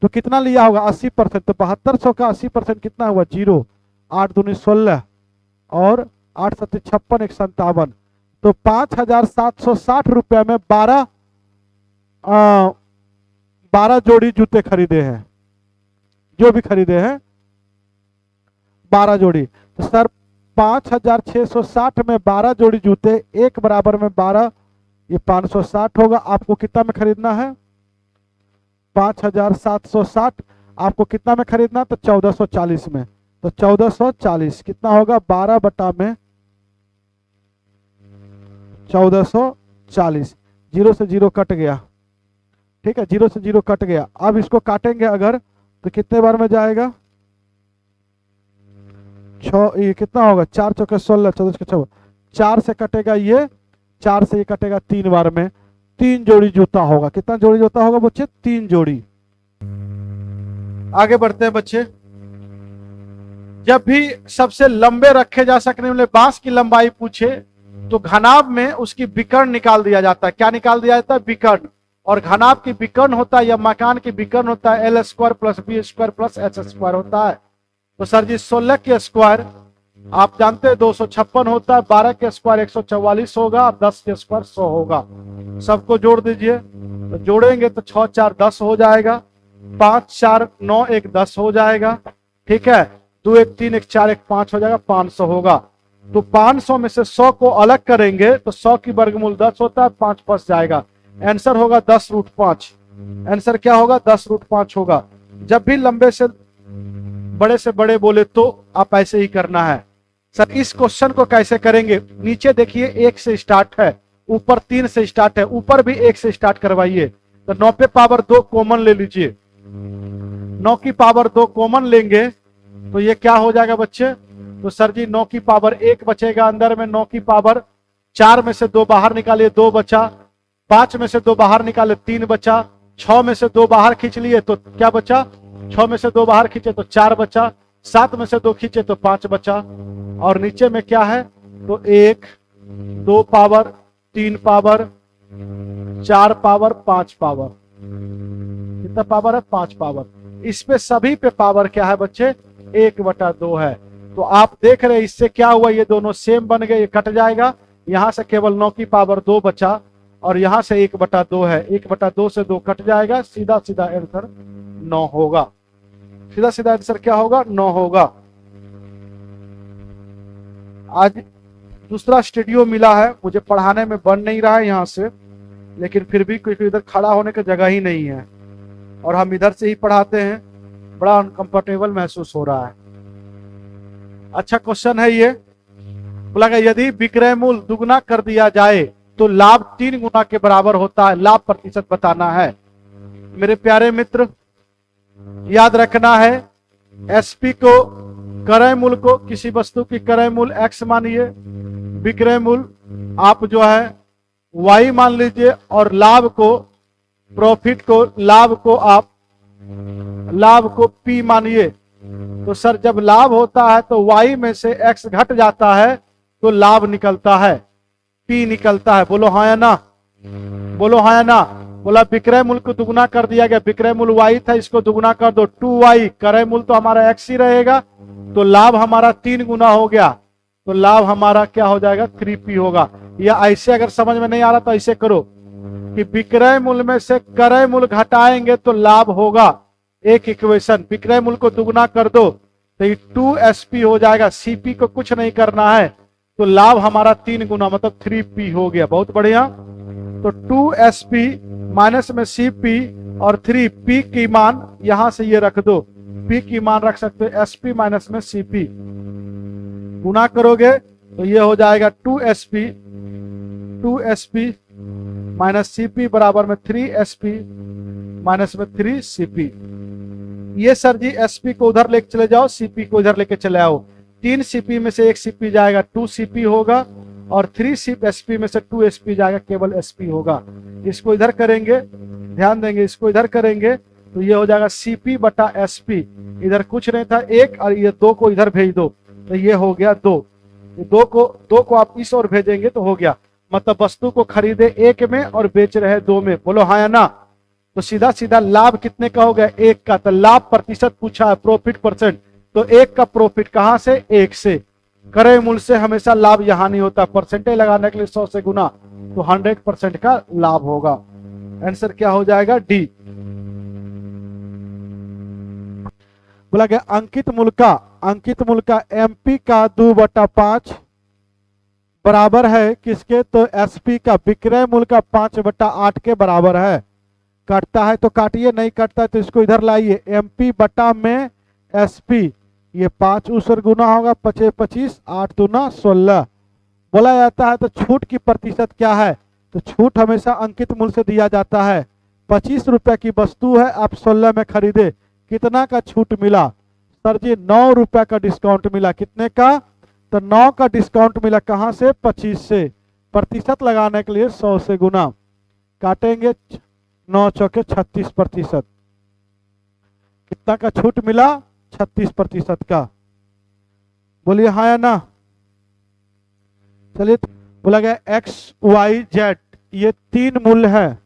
तो कितना लिया होगा? 80%। तो 7200 का 80% कितना हुआ? 0। 8 दूनी 16 और 8 सत्ते 56, 1 57, तो 5760 रुपया में 12 जोड़ी जूते खरीदे हैं, जो भी खरीदे हैं 12 जोड़ी। तो सर 5660 में 12 जोड़ी जूते, एक बराबर में 12, ये 560 होगा। आपको कितना में खरीदना है? 5760 आपको कितना में खरीदना? तो 1440 में। तो 1440 कितना होगा? 12 बटा में 1440। 0 से 0 कट गया, ठीक है, 0 से 0 कट गया। अब इसको काटेंगे अगर तो कितने बार में जाएगा? 6, ये कितना होगा? 4 चौके 16, 14 के 6, 4 से कटेगा ये, 4 से ये कटेगा 3 बार में। 3 जोड़ी जूता होगा। कितना जोड़ी जूता होगा बच्चे? 3 जोड़ी। आगे बढ़ते हैं बच्चे। जब भी सबसे लंबे रखे जा सकने वाले बांस की लंबाई पूछे तो घनाभ में उसकी विकर्ण निकाल दिया जाता है। क्या निकाल दिया जाता है? विकर्ण। और घनाभ की विकर्ण होता है या मकान की विकर्ण होता है L square plus B square plus H square होता है। तो सर जी 16 के स्क्वायर आप जानते हैं 256 होता है, 12 के स्क्वायर 144 होगा, 10 के स्क्वायर 100 होगा। सबको जोड़ दीजिए, तो जोड़ेंगे तो 6 4 10 हो जाएगा, 5 4 9 1 10 हो जाएगा, ठीक है। 2 1 3 1 4 1 5 हो जाएगा, 500 होगा। तो 500 में से 100 को अलग करेंगे तो 100 की वर्गमूल 10 होता है, 5 फंस जाएगा। आंसर होगा 10 रूट 5। आंसर क्या होगा? 10√5 होगा। जब भी लंबे से बड़े बोले तो आप ऐसे ही करना है। सर इस क्वेश्चन को कैसे करेंगे? नीचे देखिए 1 से स्टार्ट है, ऊपर 3 से स्टार्ट है, ऊपर भी 1 से स्टार्ट करवाइए। तो 9 पे पावर 2 कॉमन ले लीजिए, 9 की पावर 2 कॉमन लेंगे तो ये क्या हो जाएगा बच्चे? तो सर जी 9 की पावर 1 बचेगा अंदर में, 9 की पावर 4 में से 2 बाहर निकालिए 2 बचा, 5 में से 2 बाहर निकाले 3 बचा, 6 में से 2 बाहर खींच लिए तो क्या बचा? 6 में से 2 बाहर खींचे तो 4 बचा, 7 में से 2 खींचे तो 5 बचा। और नीचे में क्या है? तो 1 2 पावर 3 पावर 4 पावर 5 पावर, कितना पावर है? 5 पावर। इस पे सभी पे पावर क्या है बच्चे? 1/2 है। तो आप देख रहे हैं इससे क्या हुआ, ये दोनों सेम बन गए, ये कट जाएगा, यहां से केवल 9 की पावर 2 बचा और यहां से 1/2 है, 1/2 से 2 कट जाएगा, सीधा सीधा आंसर 9 होगा। सीधा सीधा आंसर क्या होगा? 9 होगा। आज दूसरा स्टूडियो मिला है, मुझे पढ़ाने में बन नहीं रहा है यहाँ से, लेकिन फिर भी क्योंकि इधर खड़ा होने की जगह ही नहीं है और हम इधर से ही पढ़ाते हैं, बड़ा अनकंफर्टेबल महसूस हो रहा है। अच्छा क्वेश्चन है ये, बोला यदि विक्रय मूल्य दुगना कर दिया जाए तो लाभ 3 गुना के बराबर होता है, लाभ प्रतिशत बताना है। मेरे प्यारे मित्र याद रखना है, एसपी को क्रय मूल्य को किसी वस्तु की क्रय मूल्य एक्स मानिए, विक्रय मूल्य आप जो है वाई मान लीजिए और लाभ को प्रॉफिट को लाभ को पी मानिए। तो सर जब लाभ होता है तो वाई में से एक्स घट जाता है तो लाभ निकलता है, पी निकलता है। बोलो हाँ या ना? बोलो हाँ या ना? बोला विक्रय मूल्य को दुगुना कर दिया गया, विक्रय मूल्य वाई था, इसको दुगुना कर दो 2y, क्रय मूल्य तो हमारा एक्स ही रहेगा, तो लाभ हमारा 3 गुना हो गया, तो लाभ हमारा क्या हो जाएगा? 3p होगा। या ऐसे अगर समझ में नहीं आ रहा तो ऐसे करो कि विक्रय मूल्य में से क्रय मूल्य घटाएंगे तो लाभ होगा। एक इक्वेशन, विक्रय मूल्य को दुगुना कर दो तो ये 2sp हो जाएगा, cp को कुछ नहीं करना है, तो लाभ हमारा 3 गुना मतलब 3p हो गया। बहुत बढ़िया। तो 2sp माइनस में cp और 3p की मान यहां से ये रख दो, p की मान रख सकते हो sp माइनस में cp, गुना करोगे तो ये हो जाएगा 2sp माइनस cp बराबर में 3sp माइनस में 3cp। ये सर जी sp को उधर लेके चले जाओ, cp को इधर लेके चले आओ, 3cp में से 1cp जाएगा 2cp होगा और 3sp में से 2sp जाएगा, केवल sp होगा। इसको इधर करेंगे, ध्यान देंगे, इसको इधर करेंगे तो ये हो जाएगा cp बटा sp, इधर कुछ नहीं था 1 और ये 2 को इधर भेज दो तो ये हो गया 2, 2 को आप इस ओर भेजेंगे तो हो गया, मतलब वस्तु को खरीदे 1 में और बेच रहे 2 में। बोलो हाँ या ना? तो सीधा सीधा लाभ कितने का हो गया? 1 का। तो लाभ प्रतिशत पूछा है, प्रॉफिट परसेंट, तो 1 का प्रॉफिट कहां से? 1 से। क्रय मूल्य से हमेशा लाभ यहां नहीं होता, परसेंटेज लगाने के लिए 100 से गुना, तो 100% का लाभ होगा। आंसर क्या हो जाएगा? डी। बोला गया अंकित मूल्य का एमपी का 2/5 बराबर है किसके? तो एसपी का विक्रय मूल्य का 5/8 के बराबर है। काटता है तो काटिए, नहीं काटता है तो इसको इधर लाइए, एमपी बटा में एसपी, ये 5 उसर गुना होगा, 5 25 8 दूना 16 बोला जाता है। तो छूट की प्रतिशत क्या है? तो छूट हमेशा अंकित मूल्य से दिया जाता है। 25 रुपए की वस्तु है, आप 16 में खरीदे, कितना का छूट मिला? सर जी 9 रुपए का डिस्काउंट मिला। कितने का? तो 9 का डिस्काउंट मिला, कहां से? 25 से। प्रतिशत लगाने के लिए 100 से गुना, काटेंगे 9 चौके 36%, कितना का छूट मिला? 36% का। बोलिए हाँ या ना? चलिए बोला गया एक्स वाई जेड, ये 3 मूल्य है,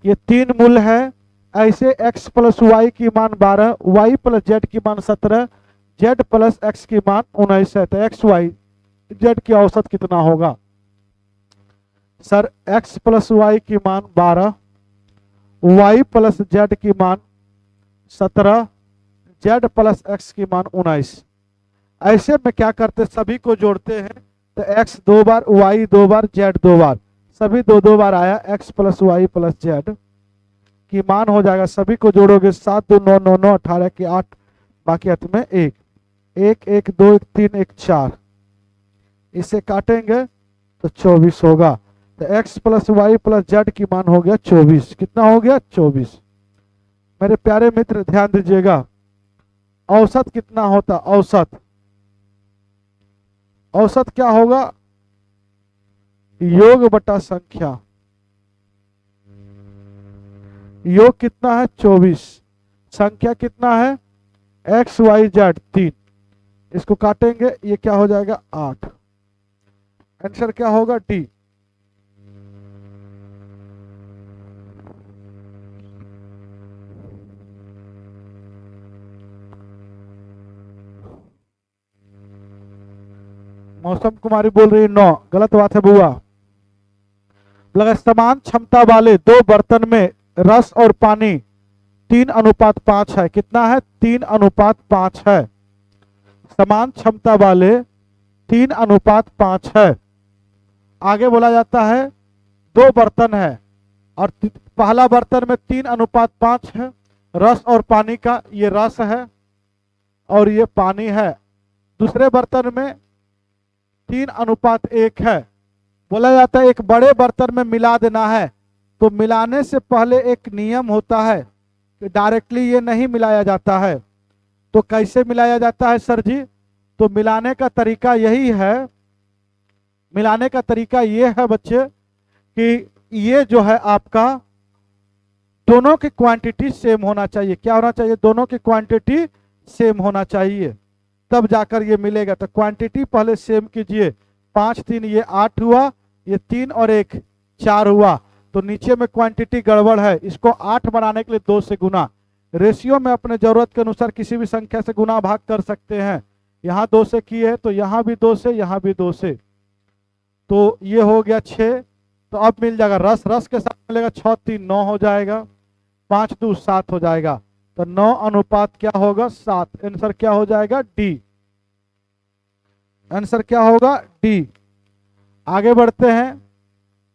ये 3 मूल्य है। ऐसे x प्लस वाई की मान 12, y प्लस जेड की मान 17, z प्लस x की मान 19 है। तो एक्स वाई जेड की औसत कितना होगा? सर x प्लस वाई की मान 12, y प्लस जेड की मान 17, z प्लस x की मान 19। ऐसे में क्या करते? सभी को जोड़ते हैं, तो x 2 बार, y 2 बार, z 2 बार, सभी 2 2 बार आया, x plus y plus z की मान हो जाएगा, सभी को जोड़ोगे 7 2 9 9 9 18 की 8, बाकी हाथ में 1 1 1 2 1 3 1 4, इसे काटेंगे तो 24 होगा। तो x plus y plus z की मान हो गया 24। कितना हो गया? 24। मेरे प्यारे मित्र ध्यान दीजिएगा, औसत कितना होता? औसत औसत क्या होगा? योग बटा संख्या। योग कितना है? 24। संख्या कितना है? X y z 3। इसको काटेंगे, ये क्या हो जाएगा? 8। आंसर क्या होगा? डी। मौसम कुमारी बोल रही है 9। गलत बात है बुआ। लगा समान क्षमता वाले दो बर्तन में रस और पानी 3:5 है। कितना है? 3:5 है। समान क्षमता वाले 3:5 है। आगे बोला जाता है दो बर्तन है और पहला बर्तन में 3:5 है, रस और पानी का, ये रस है और ये पानी है। दूसरे बर्तन में 3:1 है। बोला जाता है एक बड़े बर्तन में मिला देना है, तो मिलाने से पहले एक नियम होता है कि डायरेक्टली ये नहीं मिलाया जाता है। तो कैसे मिलाया जाता है सर जी? तो मिलाने का तरीका यही है, मिलाने का तरीका ये है बच्चे कि ये जो है आपका दोनों की क्वांटिटी सेम होना चाहिए। क्या होना चाहिए? दोनों की क्वांटिटी सेम होना चाहिए, तब जाकर ये मिलेगा। तो क्वांटिटी पहले सेम कीजिए। 5 3 ये 8 हुआ, ये 3 और 1 4 हुआ, तो नीचे में क्वांटिटी गड़बड़ है। इसको 8 बनाने के लिए 2 से गुना। रेशियो में अपने जरूरत के अनुसार किसी भी संख्या से गुना भाग कर सकते हैं। यहाँ 2 से किए तो यहाँ भी 2 से, यहाँ भी 2 से, तो ये हो गया 6। तो अब मिल जाएगा रस, रस के साथ मिलेगा 6 3 9 हो जाएगा, 5 2 7 हो जाएगा। तो 9 क्या होगा? 7। आंसर क्या हो जाएगा? डी। आंसर क्या होगा? डी। आगे बढ़ते हैं।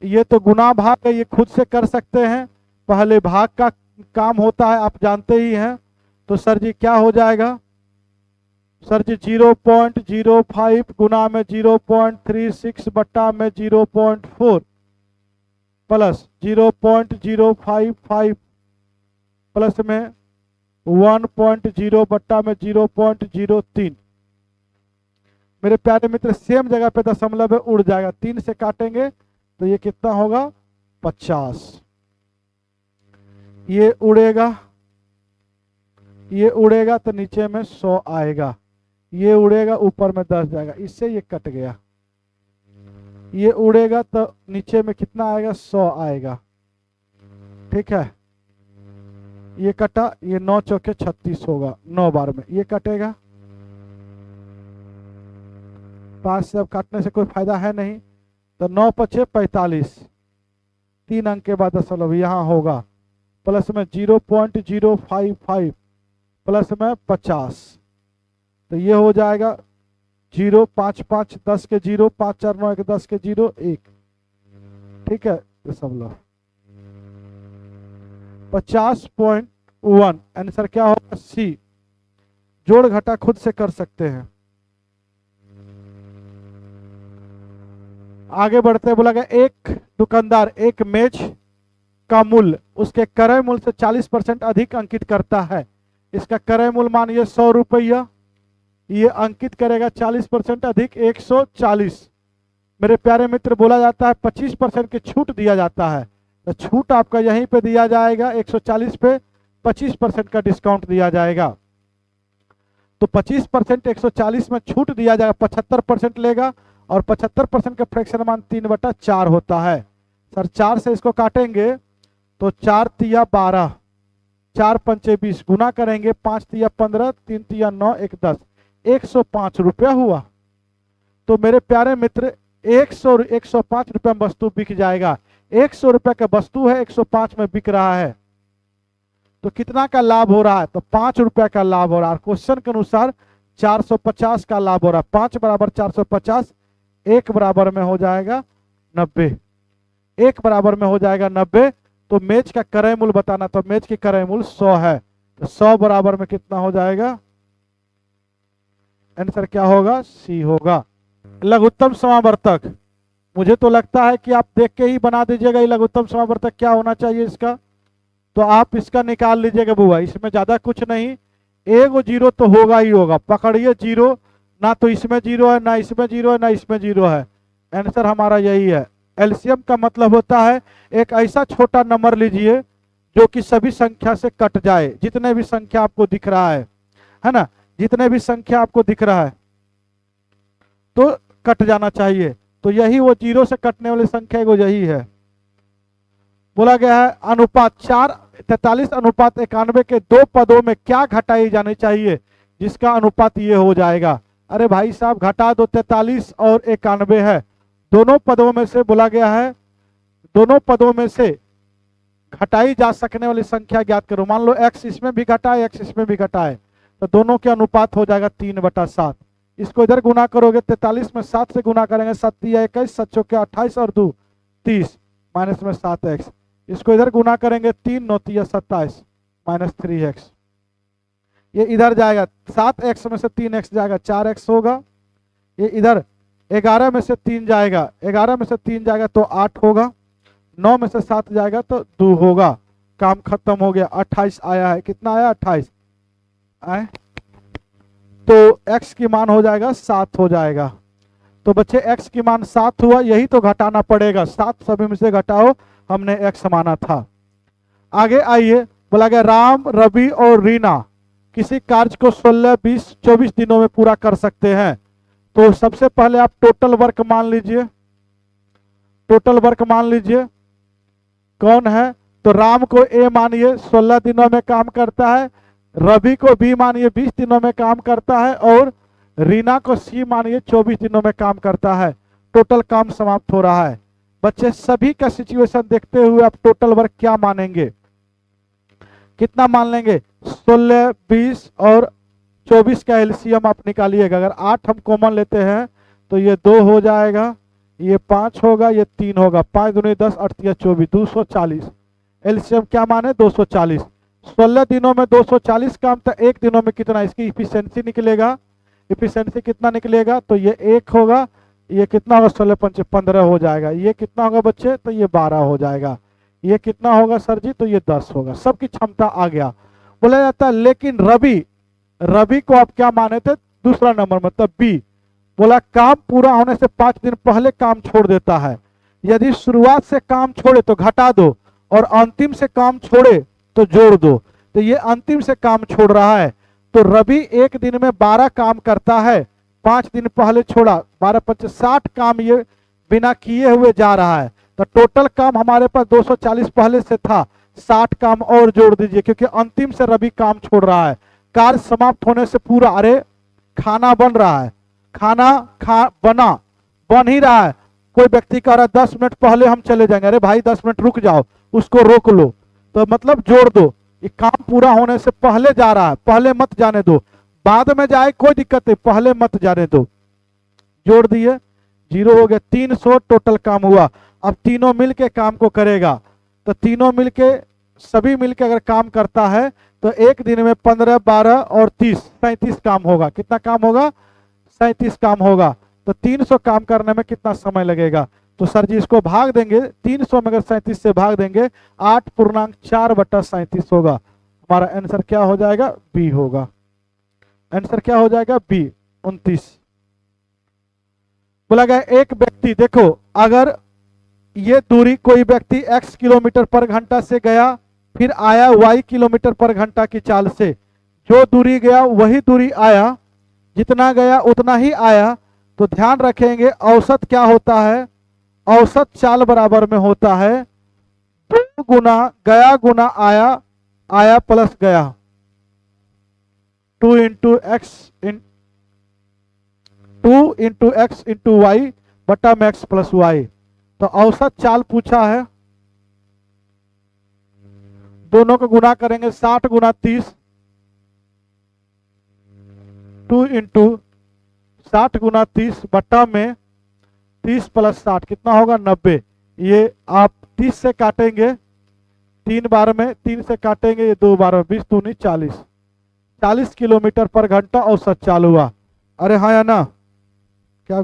ये तो गुना भाग है, ये खुद से कर सकते हैं। पहले भाग का काम होता है, आप जानते ही हैं। तो सर जी क्या हो जाएगा? सर जी 0.05 गुना में 0.36 बट्टा में 0.4 प्लस 0.055 प्लस में 1.0 बट्टा में 0.03। मेरे प्यारे मित्र सेम जगह पे दशमलव है, उड़ जाएगा। 3 से काटेंगे तो ये कितना होगा? 50। ये उड़ेगा, ये उड़ेगा तो नीचे में 100 आएगा, ये उड़ेगा ऊपर में 10 जाएगा, इससे ये कट गया। ये उड़ेगा तो नीचे में कितना आएगा? 100 आएगा। ठीक है, ये कटा, ये 9 चौके 36 होगा 9 बार में, ये कटेगा। 5 से अब काटने से कोई फायदा है नहीं, तो 9 5 45, 3 अंक के बाद दशमलव यहाँ होगा, प्लस में 0.055 प्लस में 50, तो ये हो जाएगा 0 5 5 10 के 0 5 4 9 1 10 के 0 1। ठीक है, दशमलव 50.1। आंसर क्या होगा? सी। जोड़ घटा खुद से कर सकते हैं। आगे बढ़ते बोला गया एक दुकानदार एक मेज का मूल्य उसके क्रय मूल्य से 40% अधिक अंकित करता है। इसका क्रय मूल्य मानिए 100 रुपया, ये अंकित करेगा 40% अधिक 140। मेरे प्यारे मित्र बोला जाता है 25% की छूट दिया जाता है, तो छूट आपका यहीं पे दिया जाएगा 140 पे 25% का डिस्काउंट दिया जाएगा। तो 25% 140 में छूट दिया जाएगा, 75% लेगा और 75% का फ्रैक्शन मान 3/4 होता है। सर 4 से इसको काटेंगे तो 4 तिया 12, 4 पंचे 20, गुना करेंगे 5 तिया 15, 3 तिया 9, 1 10, 105 रुपया हुआ। तो मेरे प्यारे मित्र 105 रुपये में वस्तु बिक जाएगा। 100 रुपये का वस्तु है, 105 में बिक रहा है, तो कितना का लाभ हो रहा है? तो 5 रुपये का लाभ हो रहा है। क्वेश्चन के अनुसार 450 का लाभ हो रहा है। 5 बराबर 450, 1 बराबर में हो जाएगा 90, 1 बराबर में हो जाएगा 90। तो मेज का क्रय मूल्य बताना, तो मेज की क्रय मूल्य 100 है, तो 100 बराबर में कितना हो जाएगा? आंसर क्या होगा? सी होगा। लघुत्तम समावर्तक, मुझे तो लगता है कि आप देख के ही बना दीजिएगा ये लघुत्तम समावर्तक क्या होना चाहिए इसका, तो आप इसका निकाल लीजिएगा बुआ, इसमें ज्यादा कुछ नहीं, एक जीरो तो होगा ही होगा, पकड़िए जीरो, ना तो इसमें जीरो है, ना इसमें जीरो है, ना इसमें जीरो है, आंसर हमारा यही है। एलसीएम का मतलब होता है एक ऐसा छोटा नंबर लीजिए जो कि सभी संख्या से कट जाए, जितने भी संख्या आपको दिख रहा है ना, जितने भी संख्या आपको दिख रहा है तो कट जाना चाहिए, तो यही वो जीरो से कटने वाली संख्या वो यही है। बोला गया है अनुपात 43:91 के दो पदों में क्या घटाई जानी चाहिए जिसका अनुपात ये हो जाएगा। अरे भाई साहब घटा दो, 43 और 91 है, दोनों पदों में से बोला गया है, दोनों पदों में से घटाई जा सकने वाली संख्या ज्ञात करो। मान लो x इसमें भी घटा है, x इसमें भी घटा है, तो दोनों के अनुपात हो जाएगा 3/7। इसको इधर गुना करोगे, 43 में 7 से गुना करेंगे, 7 या 21, 7 चौके 28 और 2 30, माइनस में 7x। इसको इधर गुना करेंगे, 3 9 या 27 माइनस 3x। ये इधर जाएगा, 7x में से 3x जाएगा, 4x होगा। ये इधर 11 में से 3 जाएगा, 11 में से 3 जाएगा तो 8 होगा, 9 में से 7 जाएगा तो 2 होगा। काम खत्म हो गया। 28 आया है, कितना आया? 28 आए, तो x की मान हो जाएगा 7 हो जाएगा। तो बच्चे x की मान 7 हुआ, यही तो घटाना पड़ेगा, 7 सभी में से घटाओ, हमने x माना था। आगे आइए, बोला गया राम, रवि और रीना किसी कार्य को 16, 20, 24 दिनों में पूरा कर सकते हैं। तो सबसे पहले आप टोटल वर्क मान लीजिए, टोटल वर्क मान लीजिए कौन है, तो राम को ए मानिए 16 दिनों में काम करता है, रवि को बी मानिए 20 दिनों में काम करता है, और रीना को सी मानिए 24 दिनों में काम करता है। टोटल काम समाप्त हो रहा है। बच्चे सभी का सिचुएशन देखते हुए आप टोटल वर्क क्या मानेंगे, कितना मान लेंगे? 16, 20 और 24 का एलसीएम आप निकालिएगा। अगर 8 हम कॉमन लेते हैं तो ये 2 हो जाएगा, ये 5 होगा, ये 3 होगा, 5 दूनी 10, 8 या 24, 240। एलसीएम क्या माने? 240। 16 दिनों में 240 काम, तो एक दिनों में कितना इसकी इफिशियंसी निकलेगा? इफिशियंसी कितना निकलेगा? तो ये 1 होगा, ये कितना होगा? 16 5 15 हो जाएगा। ये कितना होगा बच्चे? तो ये 12 हो जाएगा। ये कितना होगा सर जी? तो ये 10 होगा। सबकी क्षमता आ गया। बोला जाता है लेकिन रवि को आप क्या माने थे? दूसरा नंबर मतलब बी। बोला काम पूरा होने से 5 दिन पहले काम छोड़ देता है। यदि शुरुआत से काम छोड़े तो घटा दो, और अंतिम से काम छोड़े तो जोड़ दो। तो ये अंतिम से काम छोड़ रहा है, तो रवि एक दिन में 12 काम करता है, 5 दिन पहले छोड़ा, 12 5 60 काम ये बिना किए हुए जा रहा है। तो टोटल काम हमारे पास 240 पहले से था, 60 काम और जोड़ दीजिए, क्योंकि अंतिम से रवि काम छोड़ रहा है। कार्य समाप्त होने से पूरा, अरे खाना बन रहा है, खाना बन ही रहा है, कोई व्यक्ति कह रहा है 10 मिनट पहले हम चले जाएंगे, अरे भाई 10 मिनट रुक जाओ, उसको रोक लो, तो मतलब जोड़ दो। ये काम पूरा होने से पहले जा रहा है, पहले मत जाने दो, बाद में जाए कोई दिक्कत नहीं, पहले मत जाने दो। जोड़ दिए, 0 हो गया। 300 टोटल काम हुआ। अब तीनों मिलके काम को करेगा, तो तीनों मिलके, सभी मिलके अगर काम करता है तो एक दिन में 15, 12 और 30, 37 काम होगा। कितना काम होगा? 37 काम होगा। तो 300 काम करने में कितना समय लगेगा? तो सर जी इसको भाग देंगे, 300 में अगर 37 से भाग देंगे, 8.4/37 होगा। हमारा आंसर क्या हो जाएगा? बी होगा। आंसर क्या हो जाएगा? बी, 29। बोला गया एक व्यक्ति, देखो अगर ये दूरी कोई व्यक्ति x किलोमीटर पर घंटा से गया, फिर आया y किलोमीटर पर घंटा की चाल से, जो दूरी गया वही दूरी आया, जितना गया उतना ही आया, तो ध्यान रखेंगे औसत क्या होता है? औसत चाल बराबर में होता है 2 गुना गया गुना आया, आया प्लस गया, 2 इंटू एक्स इंटू वाई बटा में एक्स प्लस वाई। तो औसत चाल पूछा है, दोनों को गुना करेंगे, 60 गुना 30, 2 इंटू 60 गुना 30 बटा में 30 प्लस 60 कितना होगा? 90। ये आप 30 से काटेंगे, 3 बार में 3 से काटेंगे, ये 2 बार में 20 दूनी 40, 40 किलोमीटर पर घंटा औसत चालू हुआ। अरे हाँ या ना, क्या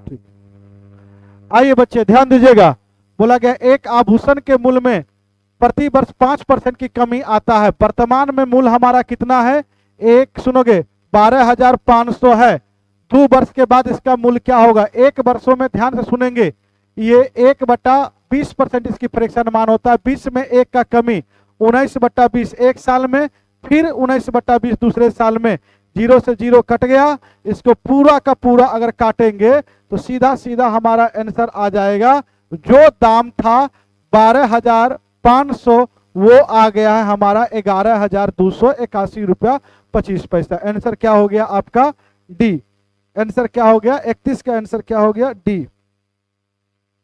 ठीक। आइए बच्चे ध्यान दीजिएगा, बोला गया एक आभूषण के मूल्य में प्रति वर्ष 5% की कमी आता है। वर्तमान में मूल्य हमारा कितना है, एक सुनोगे 12,500 है। 2 वर्ष के बाद इसका मूल्य क्या होगा, 1 वर्षों में, ध्यान से सुनेंगे, ये 1/20% इसकी फ्रैक्शन मान होता है। 20 में 1 का कमी, 19/20 एक साल में, फिर 19/20 दूसरे साल में। 0 से 0 कट गया, इसको पूरा का पूरा अगर काटेंगे तो सीधा सीधा हमारा आंसर आ जाएगा। जो दाम था 12,500 वो आ गया है हमारा 11,281 रुपया 25 पैसा। आंसर क्या हो गया आपका, डी। आंसर क्या हो गया, 31 का आंसर क्या हो गया, डी।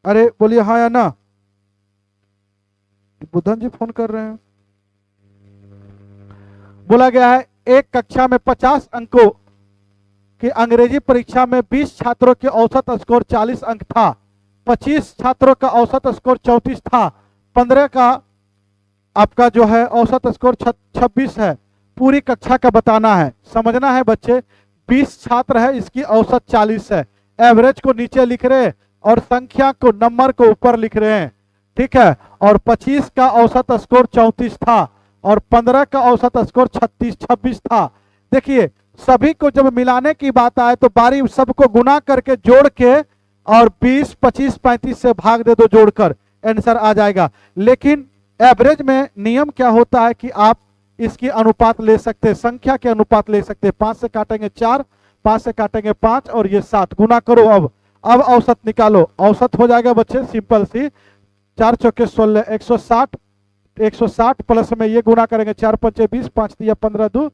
अरे बोलिए हाँ या ना। बुधन जी फोन कर रहे हैं। बोला गया है एक कक्षा में 50 अंकों की अंग्रेजी परीक्षा में 20 छात्रों के औसत स्कोर 40 अंक था, 25 छात्रों का औसत स्कोर 34 था, 15 का आपका जो है औसत स्कोर 26 है। पूरी कक्षा का बताना है, समझना है बच्चे। 20 छात्र है, इसकी औसत 40 है। एवरेज को नीचे लिख रहे हैं और संख्या को, नंबर को ऊपर लिख रहे हैं, ठीक है। और 25 का औसत स्कोर 34 था और 15 का औसत स्कोर 26 था। देखिए सभी को जब मिलाने की बात आए तो बारी सबको गुना करके जोड़ के और 20, 25, 35 से भाग दे दो जोड़कर, आंसर आ जाएगा। लेकिन एवरेज में नियम क्या होता है कि आप इसकी अनुपात ले सकते हैं, संख्या के अनुपात ले सकते हैं। 5 से काटेंगे 4, 5 से काटेंगे 5 और ये 7, गुना करो। अब औसत निकालो। औसत हो जाएगा बच्चे सिंपल सी, 4 चौके 16, 160, 160 प्लस में ये गुना करेंगे 4 पंचे 20, 5 तिया 15, 2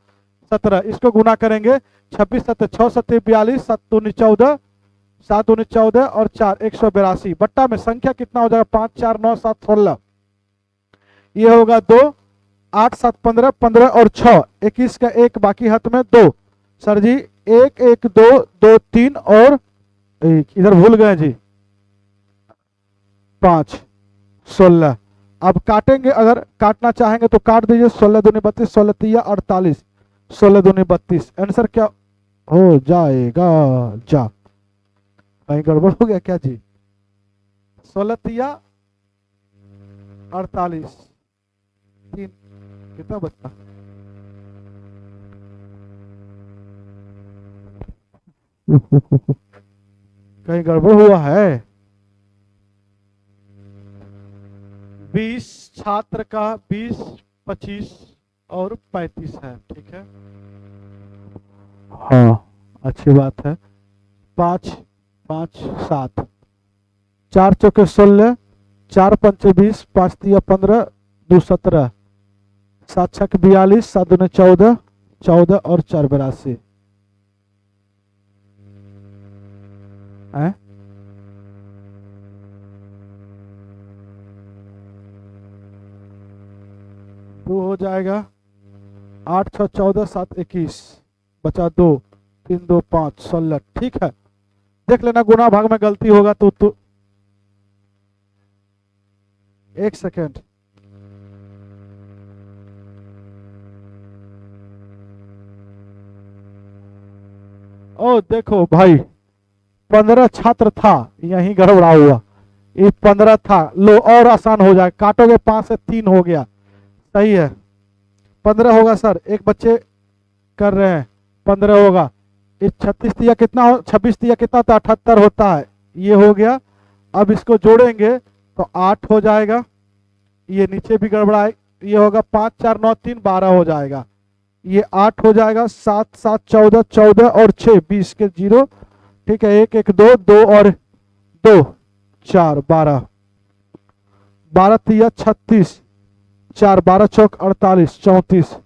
17, इसको गुना करेंगे 26 7 6 7 42, 7 दूनी 14, 7 दूनी 14 और 4 182। बट्टा में संख्या कितना हो जाएगा, 5 4 9 7 16, ये होगा 2 8 7 15, 15 और 6 21 का 1 बाकी हाथ में 2। सर जी 1 1 2 2 3 और 1, इधर भूल गए जी, 5 16। अब काटेंगे, अगर काटना चाहेंगे तो काट दीजिए। 16 दूनी 32, 16 तिया 48, 16 दूनी 32। आंसर क्या हो जाएगा, जा कहीं गड़बड़ हो गया क्या जी, 16 तिया 48, 3 कितना बचता, कहीं गड़बड़ हुआ है। 20 छात्र का 20, 25 और 35 है, ठीक है। हाँ अच्छी बात है। 5 5 7, 4 चौके 16, 4 पंचे 20, 5 तिया 15, 2 17, 7 छक 42, 7 दूने 14, 14 और 4 82 है। दो हो जाएगा, 8 6 14, 7 21, बचा 2, 3 2 5 16, ठीक है। देख लेना गुना भाग में गलती होगा तो एक सेकेंड। ओ देखो भाई 15 छात्र था, यही गड़बड़ा हुआ, ये 15 था। लो और आसान हो जाए, काटोगे 5 से 3 हो गया, सही है। 15 होगा सर, एक बच्चे कर रहे हैं, 15 होगा। इस 36 तिया कितना हो, 26 तिया कितना होता है, 78 होता है, ये हो गया। अब इसको जोड़ेंगे तो 8 हो जाएगा, ये नीचे भी गड़बड़ा, ये होगा 5 4 9 3 12 हो जाएगा, ये 8 हो जाएगा। 7 7 14, 14 और 6 20 के 0, ठीक है। 1 1 2 2 और 2 4 12, 12 तिया 36, 4 12 चौक 48, 34।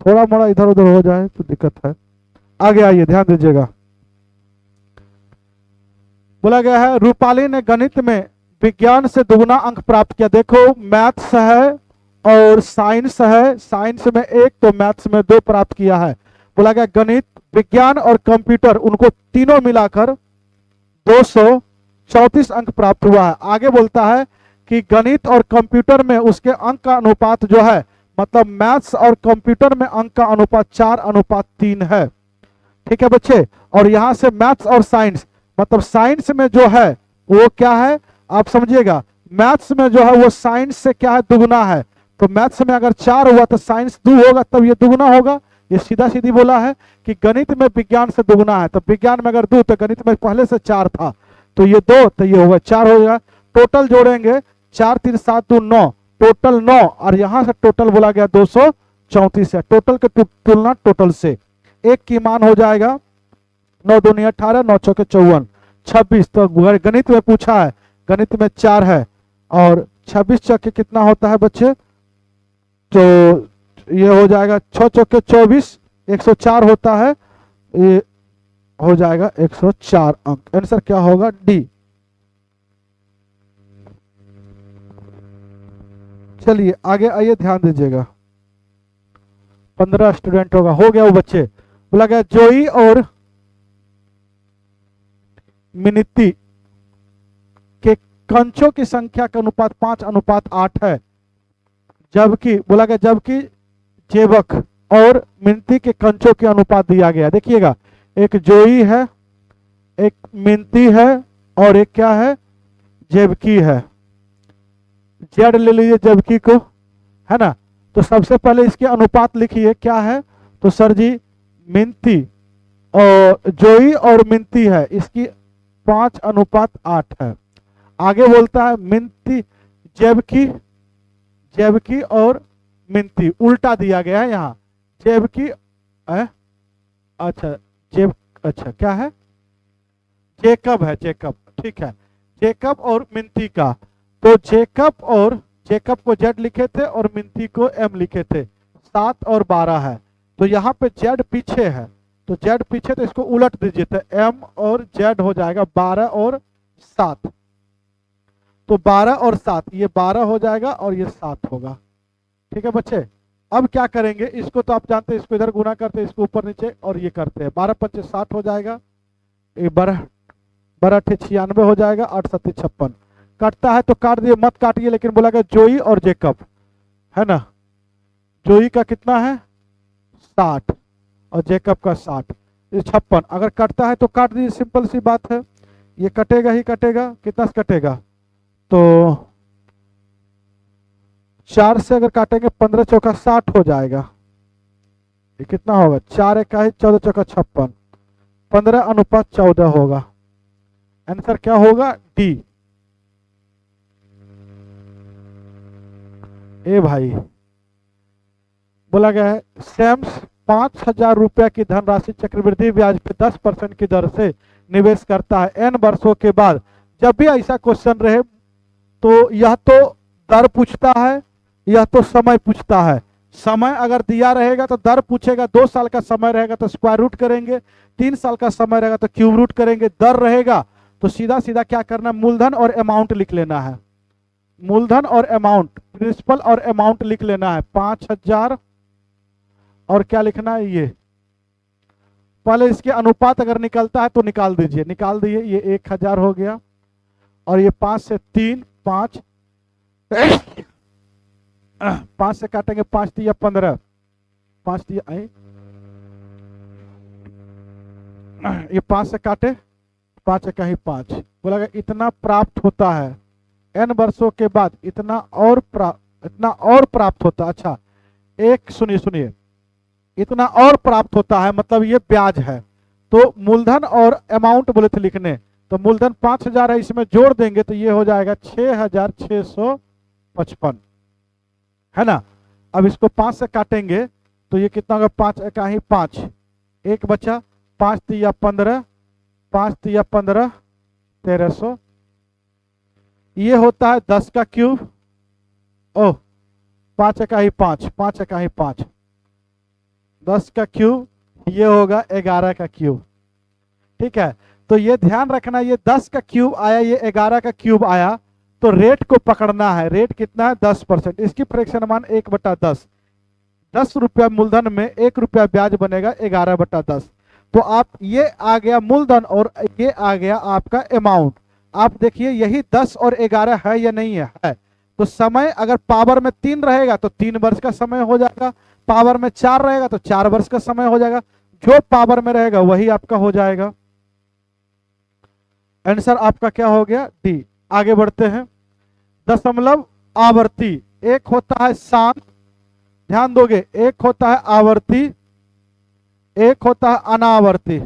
थोड़ा मोड़ा इधर उधर हो जाए तो दिक्कत है। आगे आइए, ध्यान दीजिएगा। बोला गया है रूपाली ने गणित में विज्ञान से दुगना अंक प्राप्त किया। देखो मैथ्स है और साइंस है, साइंस में 1 तो मैथ्स में 2 प्राप्त किया है। बोला गया गणित, विज्ञान और कंप्यूटर, उनको तीनों मिलाकर 234 अंक प्राप्त हुआ है। आगे बोलता है कि गणित और कंप्यूटर में उसके अंक का अनुपात जो है, मतलब मैथ्स और कंप्यूटर में अंक का अनुपात 4:3 है। ठीक है बच्चे। और यहां से मैथ्स और साइंस, मतलब साइंस में जो है वो क्या है आप समझिएगा, मैथ्स में जो है वो साइंस से क्या है, दुगना है। तो मैथ्स में अगर 4 हुआ तो साइंस 2 होगा, तब ये दुगना होगा। ये सीधा सीधी बोला है कि गणित में विज्ञान से दुगना है, तो विज्ञान में अगर 2 तो गणित में पहले से 4 था, तो ये 2 तो ये होगा 4 हो जाएगा। टोटल जोड़ेंगे 4 3 7 2 9, टोटल 9, और यहां से टोटल बोला गया 234 है। टोटल के तुलना टोटल से, एक की मान हो जाएगा 9 दूनी 18, 9 चौके 54, 26। तो गणित में पूछा है, गणित में 4 है और 26 चौके कितना होता है बच्चे, तो ये हो जाएगा 6 चौके 24, 104 होता है, ये हो जाएगा 104 अंक। आंसर क्या होगा, डी। चलिए आगे आइए, ध्यान दीजिएगा। 15 स्टूडेंट होगा, हो गया वो बच्चे। बोला गया जोई और मिनिती के कंचों की संख्या का अनुपात 5:8 है, जबकि बोला गया जबकि जेबक और मिनती के कंचों के अनुपात दिया गया। देखिएगा, एक जोई है, एक मिनती है और एक क्या है, जेबकी है। जेड ले लीजिए जेबकी को, है ना। तो सबसे पहले इसके अनुपात लिखिए क्या है, तो सर जी मिनती और जोई और मिनती है, इसकी 5:8 है। आगे बोलता है मिनती जेबकी, जेबकी और मिनती उल्टा दिया गया है यहाँ। जेबकी अच्छा अच्छा क्या है, जेकब है, जेकब, ठीक है। जेकब और मिनती का, तो जेकब को जेड लिखे थे और मिनती को एम लिखे थे। 7 और 12 है, तो यहाँ पे जेड पीछे है, तो जेड पीछे, तो इसको उलट दीजिए, तो एम और जेड हो जाएगा 12 और 7। तो 12 और 7, ये 12 हो जाएगा और ये 7 होगा। ठीक है बच्चे। अब क्या करेंगे, इसको तो आप जानते हैं, इसको इधर गुना करते हैं, इसको ऊपर नीचे और ये करते हैं। 12 5 60 हो जाएगा, ये 12 12 96 हो जाएगा, 8 7 56। काटता है तो काट दिए, मत काटिए, लेकिन बोला गया जोई और जेकब, है ना। जोई का कितना है 60 और जेकब का 60, ये 56। अगर कटता है तो काट दीजिए, सिंपल सी बात है, ये कटेगा ही कटेगा। कितना से कटेगा, तो 4 से अगर काटेंगे 15 चौका 60 हो जाएगा। ये कितना होगा, 4 1 14 चौका 56, 15:14 होगा। आंसर क्या होगा, डी। ए भाई, बोला गया है सैम्स 5,000 रुपया की धनराशि चक्रवृद्धि ब्याज पे 10% की दर से निवेश करता है n वर्षों के बाद। जब भी ऐसा क्वेश्चन रहे तो यह तो दर पूछता है, यह तो समय पूछता है। समय अगर दिया रहेगा तो दर पूछेगा, 2 साल का समय रहेगा तो स्क्वायर रूट करेंगे, 3 साल का समय रहेगा तो क्यूब रूट करेंगे। दर रहेगा तो सीधा सीधा क्या करना, मूलधन और अमाउंट लिख लेना है। मूलधन और अमाउंट, प्रिंसिपल और अमाउंट लिख लेना है। 5,000 और क्या लिखना है, ये पहले इसके अनुपात अगर निकलता है तो निकाल दीजिए, निकाल दिए। ये 1,000 हो गया और ये 5 से 3 5 5 से काटेंगे 5 3 15, 5 3 ये 5 से काटे 5 1 5, बोला गया इतना प्राप्त होता है n वर्षों के बाद, इतना और प्राप्त होता। अच्छा एक सुनिए, इतना और प्राप्त होता है, मतलब ये ब्याज है। तो मूलधन और अमाउंट बोले थे लिखने, तो मूलधन 5,000 है, इसमें जोड़ देंगे तो ये हो जाएगा 6,655, है ना। अब इसको 5 से काटेंगे तो ये कितना होगा, 5 1 5, एक बचा, 5 3 15, 5 3 15, 1300, ये होता है 10 का क्यूब, ओह 5 इकाई 5, 5 इकाई 5, 10 का क्यूब, ये होगा 11 का क्यूब। ठीक है, तो ये ध्यान रखना, ये 10 का क्यूब आया, ये 11 का क्यूब आया, तो रेट को पकड़ना है। रेट कितना है? 10%। इसकी फ्रैक्शन मान 1/10। 10 रुपया मूलधन में 1 रुपया ब्याज बनेगा 11/10। तो आप, ये आ गया मूलधन और ये आ गया आपका अमाउंट। आप देखिए यही 10 और 11 है या नहीं है? तो समय अगर पावर में 3 रहेगा तो 3 वर्ष का समय हो जाएगा, पावर में 4 रहेगा तो 4 वर्ष का समय हो जाएगा, जो पावर में रहेगा वही आपका हो जाएगा। आंसर आपका क्या हो गया? डी। आगे बढ़ते हैं। दशमलव आवर्ती, एक होता है शांत, ध्यान दोगे, एक होता है आवर्ती, एक होता है अनावर्ती।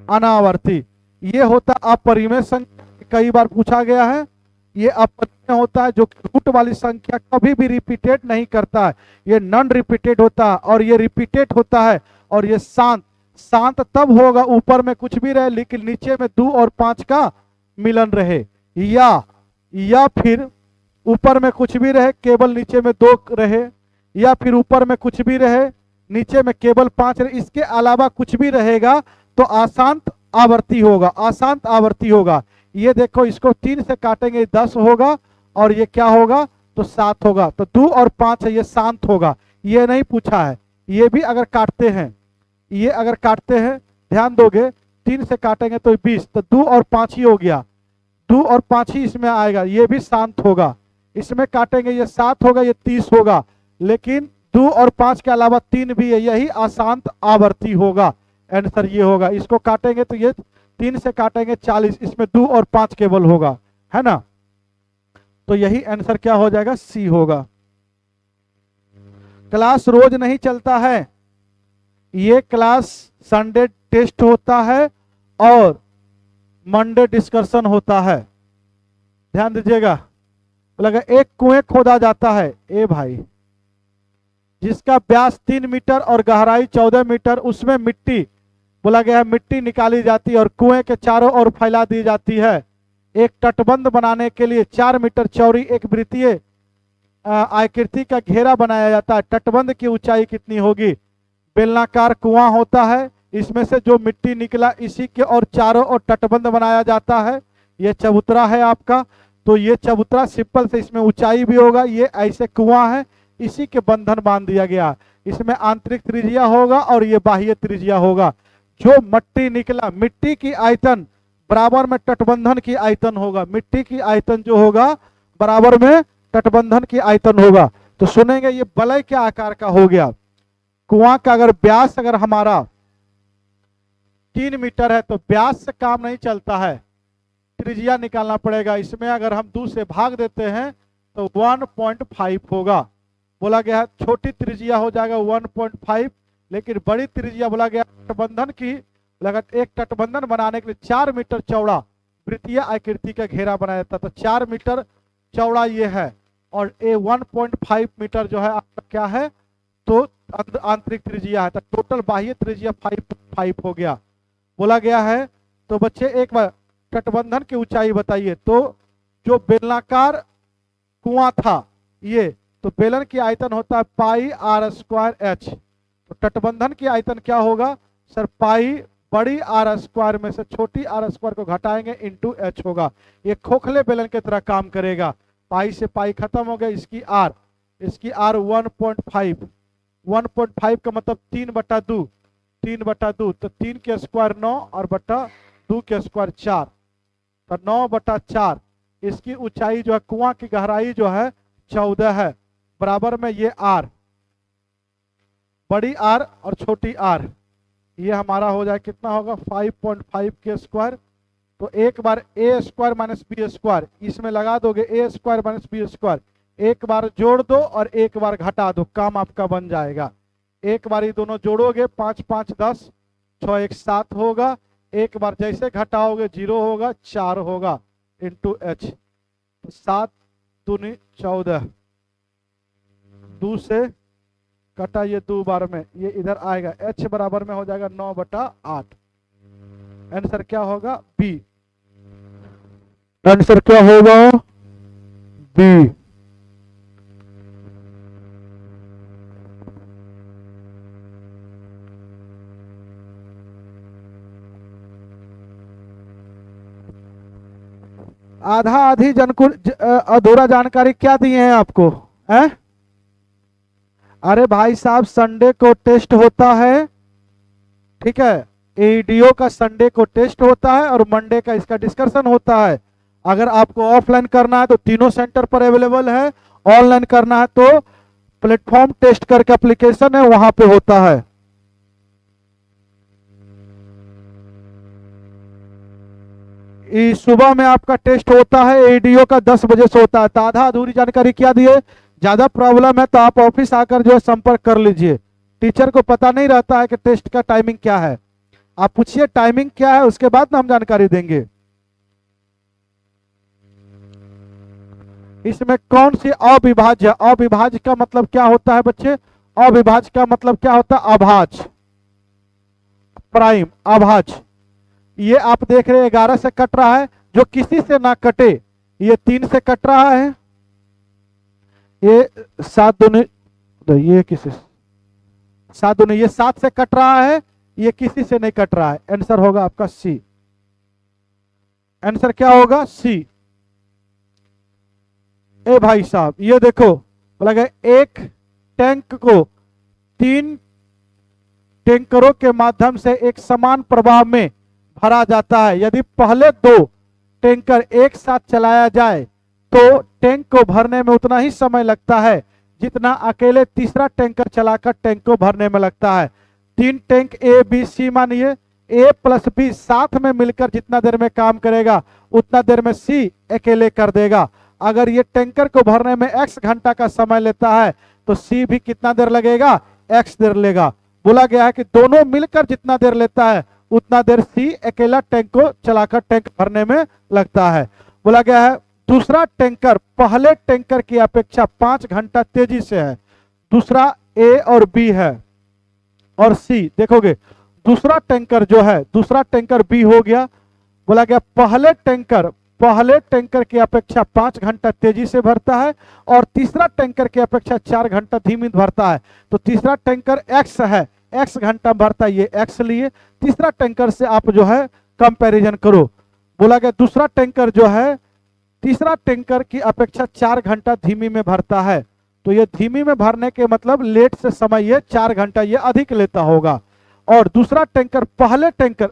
अनावर्ती ये होता अपरिमेय संख्या, कई बार पूछा गया है। ये अपरिमेय होता है, जो रूट वाली संख्या कभी भी रिपीटेड नहीं करता है, ये नॉन रिपीटेड होता है। और ये रिपीटेड होता है। और ये शांत, शांत तब होगा ऊपर में कुछ भी रहे लेकिन नीचे में 2 और 5 का मिलन रहे, या फिर ऊपर में कुछ भी रहे केवल नीचे में 2 रहे, या फिर ऊपर में कुछ भी रहे नीचे में केवल 5 रहे। इसके अलावा कुछ भी रहेगा तो अशांत आवर्ती होगा, अशांत आवर्ती होगा। ये देखो, इसको 3 से काटेंगे 10 होगा, और ये क्या होगा? तो 7 होगा। तो 2 और 5 है, ये शांत होगा। ये नहीं पूछा है। ये भी अगर काटते हैं, ये अगर काटते हैं, ध्यान दोगे, 3 से काटेंगे तो 20, तो 2 और 5 ही हो गया, 2 और 5 ही इसमें आएगा, ये भी शांत होगा। इसमें काटेंगे ये 7 होगा, ये 30 होगा, लेकिन 2 और 5 के अलावा 3 भी है, यही अशांत आवर्ती होगा। आंसर ये होगा। इसको काटेंगे तो ये 3 से काटेंगे 40, इसमें 2 और 5 केवल होगा, है ना? तो यही आंसर क्या हो जाएगा? सी होगा। क्लास रोज नहीं चलता है, ये क्लास संडे टेस्ट होता है और मंडे डिस्कशन होता है। ध्यान दीजिएगा। लगा एक कुएं खोदा जाता है, ए भाई, जिसका व्यास 3 मीटर और गहराई 14 मीटर, उसमें मिट्टी, बोला गया है मिट्टी निकाली जाती है और कुएं के चारों ओर फैला दी जाती है। एक तटबंध बनाने के लिए 4 मीटर चौड़ी एक वृत्तीय आकृति का घेरा बनाया जाता है। तटबंध की ऊंचाई कितनी होगी? बेलनाकार कुआं होता है, इसमें से जो मिट्टी निकला इसी के और चारों ओर तटबंध बनाया जाता है। ये चबूतरा है आपका, तो ये चबूतरा सिंपल से, इसमें ऊंचाई भी होगा, ये ऐसे कुआं है, इसी के बंधन बांध दिया गया। इसमें आंतरिक त्रिज्या होगा और ये बाह्य त्रिज्या होगा। जो मट्टी निकला, मिट्टी की आयतन बराबर में तटबंधन की आयतन होगा, मिट्टी की आयतन जो होगा बराबर में तटबंधन की आयतन होगा। तो सुनेंगे ये वलय क्या आकार का हो गया? कुआं का अगर व्यास अगर हमारा 3 मीटर है तो व्यास से काम नहीं चलता है, त्रिज्या निकालना पड़ेगा। इसमें अगर हम 2 से भाग देते हैं तो 1.5 होगा। बोला गया है छोटी त्रिज्या हो जाएगा 1.5, लेकिन बड़ी त्रिज्या बोला गया तटबंधन की, एक तटबंधन बनाने के लिए 4 मीटर चौड़ा वृत्तीय आकृति का घेरा बनाया जाता, तो 4 मीटर चौड़ा ये है, और ये 1.5 मीटर जो है आपका क्या है? तो आंतरिक त्रिज्या है, तो टोटल बाह्य त्रिज्या 5 हो गया बोला गया है। तो बच्चे एक बार तटबंधन की ऊंचाई बताइए। तो जो बेलनाकार कुआं था ये, तो बेलन की आयतन होता है पाई r²h, तो तटबंधन की आयतन क्या होगा सर? पाई बड़ी r² में से छोटी r² को घटाएंगे इंटू h होगा। ये खोखले बेलन की तरह काम करेगा। पाई से पाई खत्म हो गया, इसकी r 1.5, 1.5 का मतलब 3/2, 3/2, तो 3 के स्क्वायर 9 और बटा 2 के स्क्वायर 4, तो 9/4। इसकी ऊंचाई जो है, कुआं की गहराई जो है 14 है, बराबर में ये r, बड़ी r और छोटी r, ये हमारा हो जाए कितना होगा? 5.5 के स्क्वायर। तो एक बार a² माइनस b², इसमें लगा दोगे a² माइनस b², एक बार जोड़ दो और एक बार घटा दो, काम आपका बन जाएगा। एक बार ये दोनों जोड़ोगे 5 5 10, 6 1 7 होगा। एक बार जैसे घटाओगे 0 होगा, 4 होगा इंटू h, 7 दूनी 14, 2 से कटा ये 2 बार में, ये इधर आएगा, h बराबर में हो जाएगा 9/8। आंसर क्या होगा? बी। आंसर क्या होगा? बी। आधा आधी अधूरा जानकारी क्या दिए हैं आपको? हैं? अरे भाई साहब, संडे को टेस्ट होता है, ठीक है, एडीओ का संडे को टेस्ट होता है और मंडे का इसका डिस्कशन होता है। अगर आपको ऑफलाइन करना है तो तीनों सेंटर पर अवेलेबल है, ऑनलाइन करना है तो प्लेटफॉर्म टेस्ट करके एप्लीकेशन है वहां पे होता है। सुबह में आपका टेस्ट होता है, एडीओ का 10 बजे से होता है। तो आधा अधूरी जानकारी क्या दिए? ज्यादा प्रॉब्लम है तो आप ऑफिस आकर जो है संपर्क कर लीजिए। टीचर को पता नहीं रहता है कि टेस्ट का टाइमिंग क्या है। आप पूछिए टाइमिंग क्या है, उसके बाद ना हम जानकारी देंगे। इसमें कौन सी अविभाज्य? अविभाज्य का मतलब क्या होता है बच्चे? अविभाज्य का मतलब क्या होता है? अभाज्य, प्राइम, अभाज्य। ये आप देख रहे हैं 11 से कट रहा है, जो किसी से ना कटे। ये 3 से कट रहा है, ये 7 दूनी, तो ये किसी 7 दूनी, ये 7 से कट रहा है, ये किसी से नहीं कट रहा है। आंसर होगा आपका सी। आंसर क्या होगा? सी। ए भाई साहब ये देखो, बोला गया एक टैंक को 3 टैंकरों के माध्यम से एक समान प्रवाह में भरा जाता है। यदि पहले 2 टैंकर एक साथ चलाया जाए तो टैंक को भरने में उतना ही समय लगता है जितना अकेले तीसरा टैंकर चलाकर टैंक को भरने में लगता है। 3 टैंक ए बी सी मानिए, ए प्लस बी साथ में मिलकर जितना देर में काम करेगा उतना देर में सी अकेले कर देगा। अगर ये टैंकर को भरने में x घंटा का समय लेता है तो सी भी कितना देर लगेगा? x देर लेगा। बोला गया है कि दोनों मिलकर जितना देर लेता है उतना देर सी अकेला टैंक को चलाकर टैंक भरने में लगता है। बोला गया है दूसरा टैंकर पहले टैंकर की अपेक्षा 5 घंटा तेजी से है। दूसरा ए और बी है और सी। देखोगे दूसरा टैंकर जो है, दूसरा टैंकर बी हो गया। बोला गया पहले टैंकर की अपेक्षा 5 घंटा तेजी से भरता है और तीसरा टैंकर की अपेक्षा 4 घंटा धीमी भरता है। तो तीसरा टैंकर एक्स है, एक्स घंटा भरता है, ये एक्स लिए। तीसरा टैंकर से आप जो है कंपैरिजन करो। बोला गया दूसरा टैंकर जो है तीसरा टैंकर की अपेक्षा 4 घंटा धीमी में भरता है। तो ये धीमी में भरने के मतलब लेट से समय ये 4 घंटा ये अधिक लेता होगा। और दूसरा टैंकर पहले टैंकर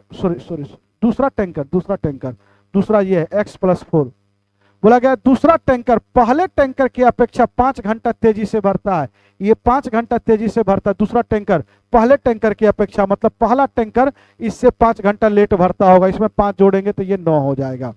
दूसरा ये है x + 4। बोला गया दूसरा टैंकर पहले टैंकर की अपेक्षा 5 घंटा तेजी से भरता है। ये 5 घंटा तेजी से भरता है दूसरा टैंकर पहले टैंकर की अपेक्षा, मतलब पहला टैंकर इससे 5 घंटा लेट भरता होगा। इसमें 5 जोड़ेंगे तो ये 9 हो जाएगा।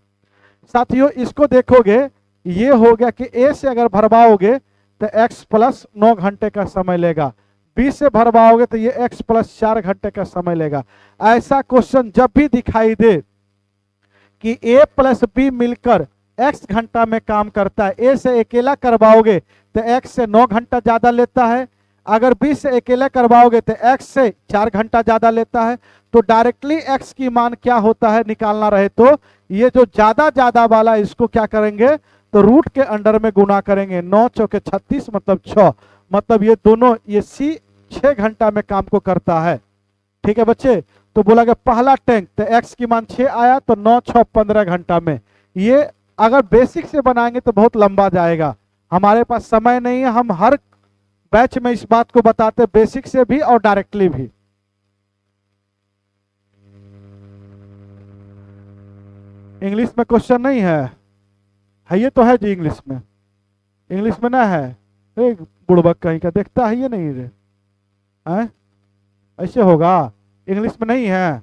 साथियों इसको देखोगे, ये हो गया कि ए से अगर भरवाओगे तो x + 9 घंटे का समय लेगा, बी से भरवाओगे तो ये x + 4 घंटे का समय लेगा। ऐसा क्वेश्चन जब भी दिखाई दे कि ए प्लस बी मिलकर x घंटा में काम करता है, ए से अकेला करवाओगे तो x से 9 घंटा ज्यादा लेता है, अगर बी से अकेला करवाओगे तो x से 4 घंटा ज्यादा लेता है। तो डायरेक्टली x की मान क्या होता है निकालना रहे तो ये जो ज्यादा वाला इसको क्या करेंगे तो रूट के अंडर में गुना करेंगे। 9 चौके 36 मतलब 6, मतलब ये दोनों ये सी 6 घंटा में काम को करता है। ठीक है बच्चे, तो बोला गया पहला टैंक तो x की मान 6 आया तो 9 6 15 घंटा में। ये अगर बेसिक से बनाएंगे तो बहुत लंबा जाएगा, हमारे पास समय नहीं है। हम हर बैच में इस बात को बताते बेसिक से भी और डायरेक्टली भी। इंग्लिश में क्वेश्चन नहीं है ये तो है जी, इंग्लिश में ना है। बुड़बक कहीं का देखता है ये नहीं रे, हैं ऐसे होगा, इंग्लिश में नहीं है।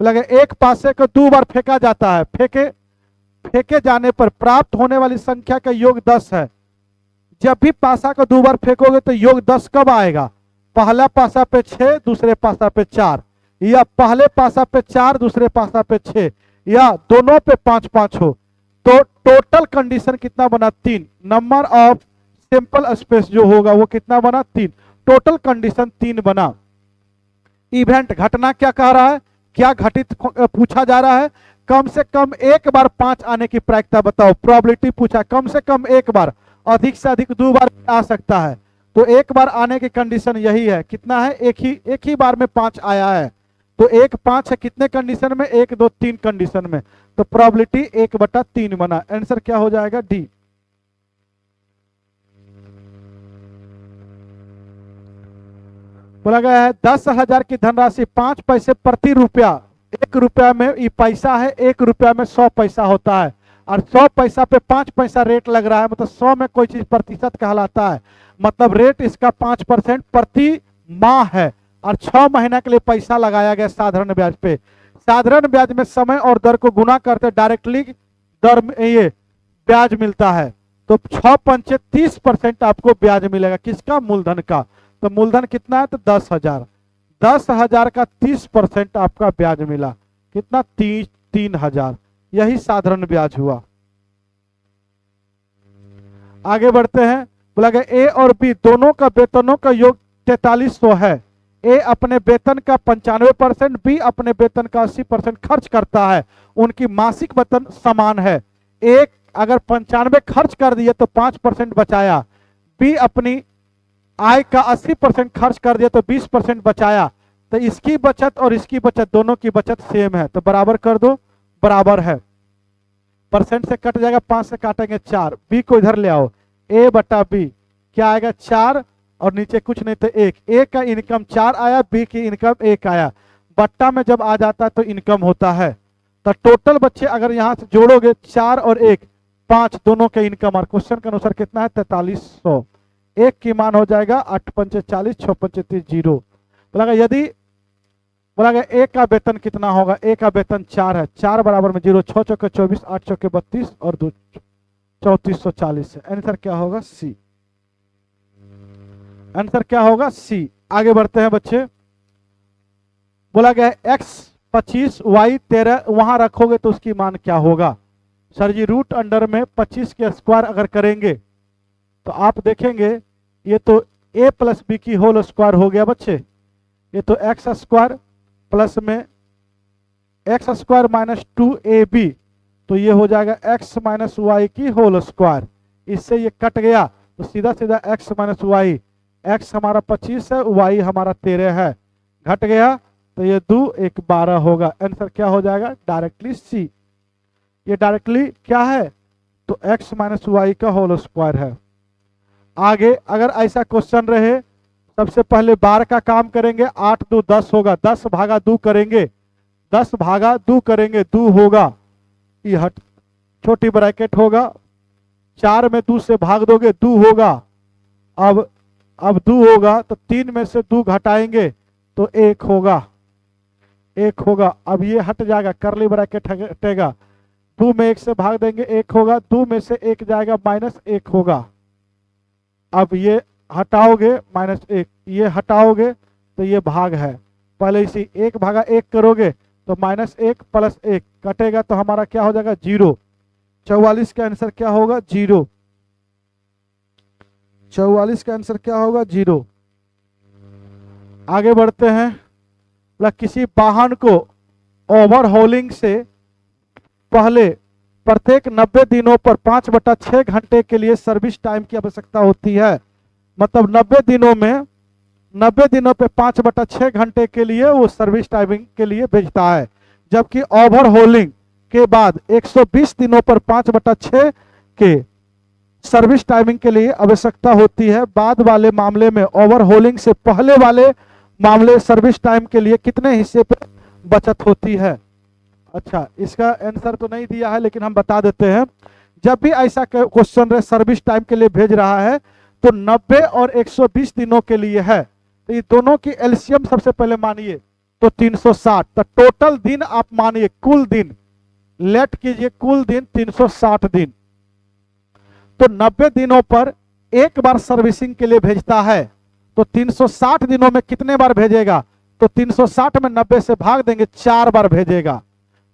लगे एक पासे को 2 बार फेंका जाता है, फेंके जाने पर प्राप्त होने वाली संख्या का योग 10 है। जब भी पासा को 2 बार फेंकोगे तो योग 10 कब आएगा? पहला पासा पे 6 दूसरे पासा पे 4, या पहले पासा पे 4 दूसरे पासा पे 6, या दोनों पे 5 हो। तो टोटल कंडीशन कितना बना? 3। नंबर ऑफ सैंपल स्पेस जो होगा वो कितना बना? 3। टोटल कंडीशन 3 बना। इवेंट घटना क्या कह रहा है क्या घटित पूछा जा रहा है? कम से कम एक बार 5 आने की प्रायिकता बताओ। प्रोबेबिलिटी पूछा, कम से कम एक बार, अधिक से अधिक 2 बार आ सकता है। तो एक बार आने की कंडीशन यही है। कितना है? एक ही बार में 5 आया है। तो 1 5 है कितने कंडीशन में? 1 2 3 कंडीशन में। तो प्रोबेबिलिटी 1/3 बना। आंसर क्या हो जाएगा? डी। बोला गया है 10,000 की धनराशि 5 पैसे प्रति रुपया। 1 रुपया में ये पैसा है, 1 रुपया में 100 पैसा होता है, और 100 पैसा पे 5 पैसा रेट लग रहा है। मतलब 100 में कोई चीज प्रतिशत कहलाता है, मतलब रेट इसका 5% प्रति माह है, और 6 महीना के लिए पैसा लगाया गया साधारण ब्याज पे। साधारण ब्याज में समय और दर को गुना करते डायरेक्टली दर में ये ब्याज मिलता है। तो 6 पंचे 30% आपको ब्याज मिलेगा। किसका? मूलधन का। तो मूलधन कितना है? तो 10,000। 10,000 का 30% आपका ब्याज मिला। कितना? 3,000। यही साधारण ब्याज हुआ। आगे बढ़ते हैं। बोला गया ए और बी दोनों का वेतनों का योग 4300 है। ए अपने वेतन का 95%, बी अपने वेतन का 80% खर्च करता है। उनकी मासिक वेतन समान है। एक अगर 95 खर्च कर दिए तो 5% बचाया। बी अपनी आय का 80% खर्च कर दिया तो 20% बचाया। तो इसकी बचत और इसकी बचत दोनों की बचत सेम है, तो बराबर कर दो। बराबर है। परसेंट से कट जाएगा, 5 से काटेंगे 4। बी को इधर ले आओ। A/B क्या आएगा? 4, और नीचे कुछ नहीं तो 1। ए का इनकम 4 आया, बी की इनकम 1 आया। बट्टा में जब आ जाता है तो इनकम होता है। तो टोटल बच्चे अगर यहां से जोड़ोगे 4 और 1 5 दोनों के इनकम, और क्वेश्चन के अनुसार कितना है? 4300। एक की मान हो जाएगा 8 पंचे 40, 6 पंचे 30, 0। बोला यदि बोला गया एक का वेतन कितना होगा? एक का वेतन 4 है, 4 बराबर में 0, 6 चौके 24, 8 चौके 32 और 2 3440 है। आंसर क्या होगा? सी। आंसर क्या होगा? सी। आगे बढ़ते हैं बच्चे। बोला गया x 25 y 13 वहां रखोगे तो उसकी मान क्या होगा? सर जी रूट अंडर में 25 के स्क्वायर अगर करेंगे तो आप देखेंगे ये तो a प्लस बी की होल स्क्वायर हो गया बच्चे। ये तो एक्स स्क्वायर प्लस में एक्स स्क्वायर माइनस 2ab, तो ये हो जाएगा x माइनस वाई की होल स्क्वायर। इससे ये कट गया तो सीधा सीधा x माइनस वाई। x हमारा 25 है, y हमारा 13 है, घट गया तो ये 2 1 12 होगा। आंसर क्या हो जाएगा? डायरेक्टली सी। ये डायरेक्टली क्या है? तो x माइनस वाई का होल स्क्वायर है। आगे अगर ऐसा क्वेश्चन रहे, सबसे पहले बार का काम करेंगे। 8 2 10 होगा, 10 भागा 2 करेंगे, 10 भागा 2 करेंगे, 2 होगा। ये हट छोटी ब्रैकेट होगा, 4 में 2 से भाग दोगे 2 होगा। अब 2 होगा तो 3 में से 2 घटाएंगे तो 1 होगा, 1 होगा। अब ये हट जाएगा, करली ब्रैकेट हटेगा, 2 में 1 से भाग देंगे 1 होगा, 2 में से 1 जाएगा -1 होगा। अब ये हटाओगे -1, ये हटाओगे तो ये भाग है। पहले इसी 1 भागा 1 करोगे तो -1 प्लस 1 कटेगा तो हमारा क्या हो जाएगा? 0। 44 का आंसर क्या होगा? 0। 44 का आंसर क्या होगा? 0। आगे बढ़ते हैं। किसी वाहन को ओवरहॉलिंग से पहले प्रत्येक 90 दिनों पर 5/6 घंटे के लिए सर्विस टाइम की आवश्यकता होती है। मतलब 90 दिनों पे 5/6 घंटे के लिए वो सर्विस टाइमिंग के लिए भेजता है। जबकि ओवरहॉलिंग के बाद 120 दिनों पर 5/6 के सर्विस टाइमिंग के लिए आवश्यकता होती है। बाद वाले मामले में ओवरहॉलिंग से पहले वाले मामले सर्विस टाइम के लिए कितने हिस्से पे बचत होती है? अच्छा, इसका आंसर तो नहीं दिया है लेकिन हम बता देते हैं। जब भी ऐसा क्वेश्चन रहे सर्विस टाइम के लिए भेज रहा है तो 90 और 120 दिनों के लिए है, तो ये दोनों की एलसीएम सबसे पहले मानिए तो 360। तो टोटल दिन आप मानिए, कुल दिन लेट कीजिए, कुल दिन 360 दिन। तो 90 दिनों पर एक बार सर्विसिंग के लिए भेजता है, तो 360 दिनों में कितने बार भेजेगा? तो 360 में 90 से भाग देंगे, 4 बार भेजेगा।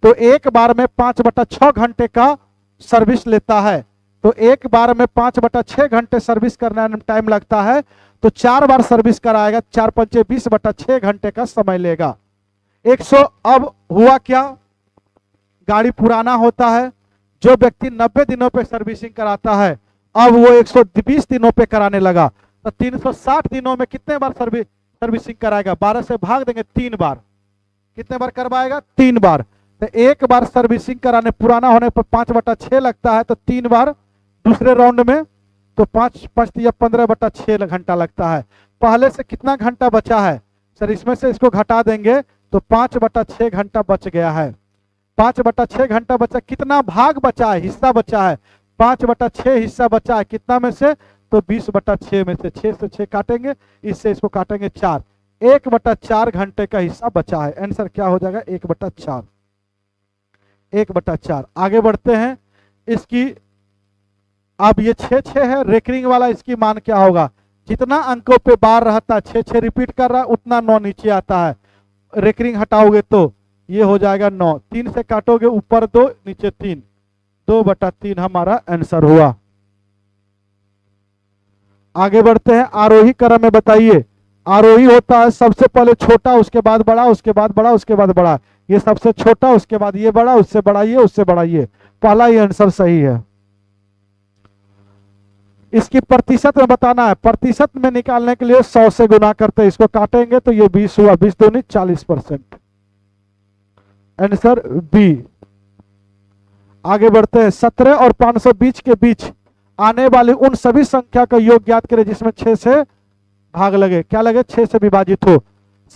तो एक बार में 5/6 घंटे का सर्विस लेता है। तो एक बार में 5/6 घंटे सर्विस करने में टाइम लगता है, तो 4 बार सर्विस कराएगा, 4 पंचे 20/6 घंटे का समय लेगा। 100। अब हुआ क्या, गाड़ी पुराना होता है, जो व्यक्ति 90 दिनों पे सर्विसिंग कराता है अब वो 120 दिनों पे कराने लगा, तो 360 दिनों में कितने बार सर्विसिंग कराएगा? 12 से भाग देंगे, 3 बार। कितने बार करवाएगा? 3 बार। तो एक बार सर्विसिंग कराने पुराना होने पर 5/6 लगता है, तो 3 बार दूसरे राउंड में, तो 5 या 15/6 घंटा लगता है। पहले से कितना घंटा बचा है सर? इसमें से इसको घटा देंगे तो 5/6 घंटा बच गया है। 5/6 घंटा बचा, कितना भाग बचा है, हिस्सा बचा है? 5/6 हिस्सा बचा है, कितना में से? तो 20/6 में से 6 से 6 काटेंगे, इससे इसको काटेंगे 4, 1/4 घंटे का हिस्सा बचा है। आंसर क्या हो जाएगा? 1/4। 1/4। आगे बढ़ते हैं। इसकी अब ये 6 है, रेकरिंग वाला, इसकी मान क्या होगा? जितना अंकों पे बार रहता है, 6 रिपीट कर रहा है, उतना 9 नीचे आता है। रेकरिंग हटाओगे तो ये हो जाएगा 9, 3 से काटोगे ऊपर 2 नीचे 3, 2/3 हमारा आंसर हुआ। आगे बढ़ते हैं। आरोही क्रम में बताइए। आरोही होता है सबसे पहले छोटा, उसके बाद बड़ा, उसके बाद बड़ा, उसके बाद बड़ा। ये सबसे छोटा, उसके बाद ये बड़ा, उससे बड़ा ये, उससे बड़ा ये। पहला ये आंसर सही है। इसकी प्रतिशत में बताना है। प्रतिशत में निकालने के लिए 100 से गुना करते हैं, इसको काटेंगे तो ये 20 हुआ, 20 दूनी 40%। Answer b. आगे बढ़ते हैं। 17 और 520 के बीच आने वाली उन सभी संख्या का योग ज्ञात करें जिसमें 6 से भाग लगे। क्या लगे? 6 से विभाजित हो।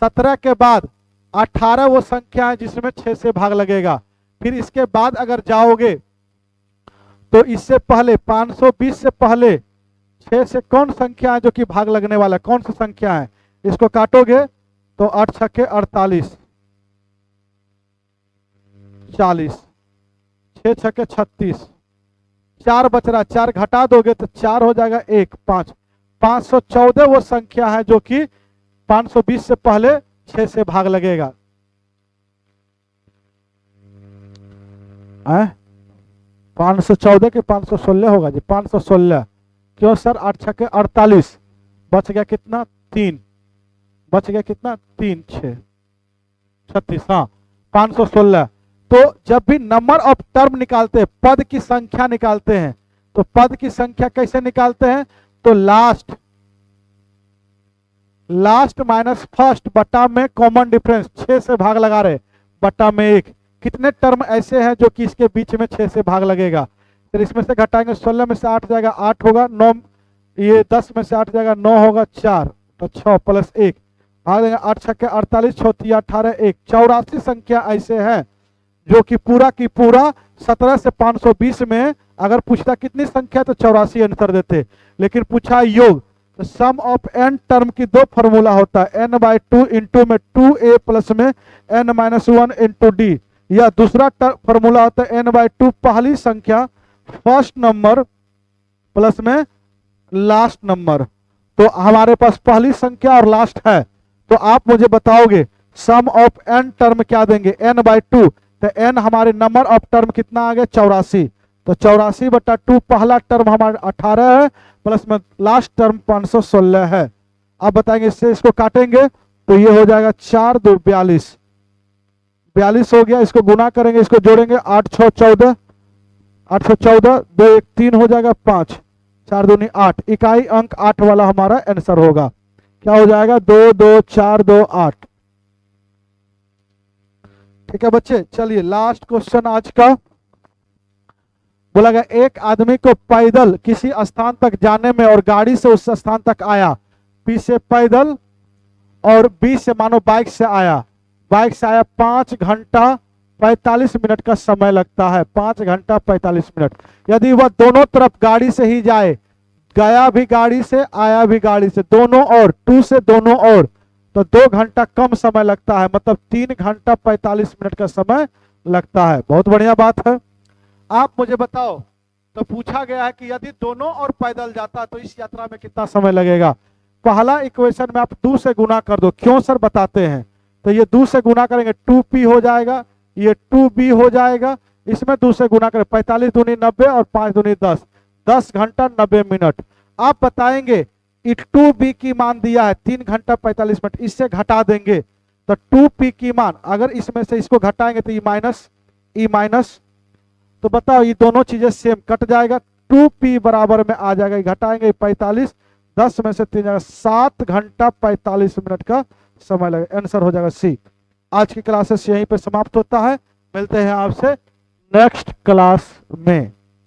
17 के बाद 18 वो संख्या है जिसमें 6 से भाग लगेगा। फिर इसके बाद अगर जाओगे तो इससे पहले 520 से पहले 6 से कौन संख्या है जो कि भाग लगने वाला है? कौन सी संख्या है? इसको काटोगे तो 8 छक्के 48, 40, 6 छक्के 36, 4 बच रहा, 4 घटा दोगे तो 4 हो जाएगा 1, 5। 514 वो संख्या है जो कि 520 से पहले 6 से भाग लगेगा। 514 के 516 होगा जी, 516। क्यों सर? 8 छक्के 48, बच गया कितना? 3, बच गया कितना? 3, 6, 36। हाँ, 516। तो जब भी नंबर ऑफ टर्म निकालते हैं, पद की संख्या निकालते हैं, तो पद की संख्या कैसे निकालते हैं? तो लास्ट माइनस फर्स्ट बटा में कॉमन डिफरेंस, 6 से भाग लगा रहे, बटा में 1। कितने टर्म ऐसे हैं जो कि इसके बीच में 6 से भाग लगेगा? फिर इसमें से घटाएंगे, 16 में से 8 जाएगा, 8 होगा, 9 ये 10 में से 8 जाएगा, 9 होगा, 4 तो 6 प्लस 1 भाग देंगे। 8 छक्के 48, 6 18, 1। 84 संख्या ऐसे हैं जो कि पूरा की पूरा 17 से 520 में अगर पूछता कितनी संख्या तो 84 आंसर देते। लेकिन पूछा योग, तो सम ऑफ n टर्म की 2 फॉर्मूला होता है, n/2 इंटू में 2a प्लस में n-1 इंटू d, या दूसरा फॉर्मूला होता है n/2 पहली संख्या फर्स्ट नंबर प्लस में लास्ट नंबर। तो हमारे पास पहली संख्या और लास्ट है, तो आप मुझे बताओगे सम ऑफ n टर्म क्या देंगे? n/2, तो n हमारे नंबर ऑफ टर्म कितना आ गया? 84। तो 84/2 पहला टर्म हमारा 18 है, प्लस में लास्ट टर्म 516 है। अब बताएंगे, इससे इसको काटेंगे तो ये हो जाएगा 4 2 42, 42 हो गया। इसको गुना करेंगे, इसको जोड़ेंगे, 8 6 14, 814, 2 1 3 हो जाएगा, 5 4 दूनी 8। इकाई अंक 8 वाला हमारा आंसर होगा। क्या हो जाएगा? 2 2 4 2 8। ठीक है बच्चे, चलिए लास्ट क्वेश्चन आज का। बोला गया एक आदमी को पैदल किसी स्थान तक जाने में और गाड़ी से उस स्थान तक आया, पी से पैदल और बी से मानो बाइक से आया, 5 घंटा 45 मिनट का समय लगता है, 5 घंटा 45 मिनट। यदि वह दोनों तरफ गाड़ी से ही जाए, गया भी गाड़ी से आया भी गाड़ी से, दोनों और 2 से दोनों और, तो 2 घंटा कम समय लगता है, मतलब 3 घंटा 45 मिनट का समय लगता है। बहुत बढ़िया बात है। आप मुझे बताओ, तो पूछा गया है कि यदि दोनों और पैदल जाता तो इस यात्रा में कितना समय लगेगा? पहला इक्वेशन में आप 2 से गुना कर दो। क्यों सर? बताते हैं। तो ये 2 से गुना करेंगे 2p हो जाएगा, ये 2b हो जाएगा, इसमें 2 से गुना करें, 45 दूनी 90 और 5 दूनी 10, 10 घंटा 90 मिनट। आप बताएंगे 2b की मान दिया है 3 घंटा 45 मिनट, इससे घटा देंगे तो 2p की मान अगर इसमें से इसको घटाएंगे तो ई माइनस, तो बताओ ये दोनों चीजें सेम कट जाएगा। 2p बराबर में आ जाएगा, घटाएंगे 45, 10 में से 3 जाएगा, 7 घंटा 45 मिनट का समय लगेगा। आंसर हो जाएगा सी। आज की क्लासेस यहीं पे समाप्त होता है, मिलते हैं आपसे नेक्स्ट क्लास में।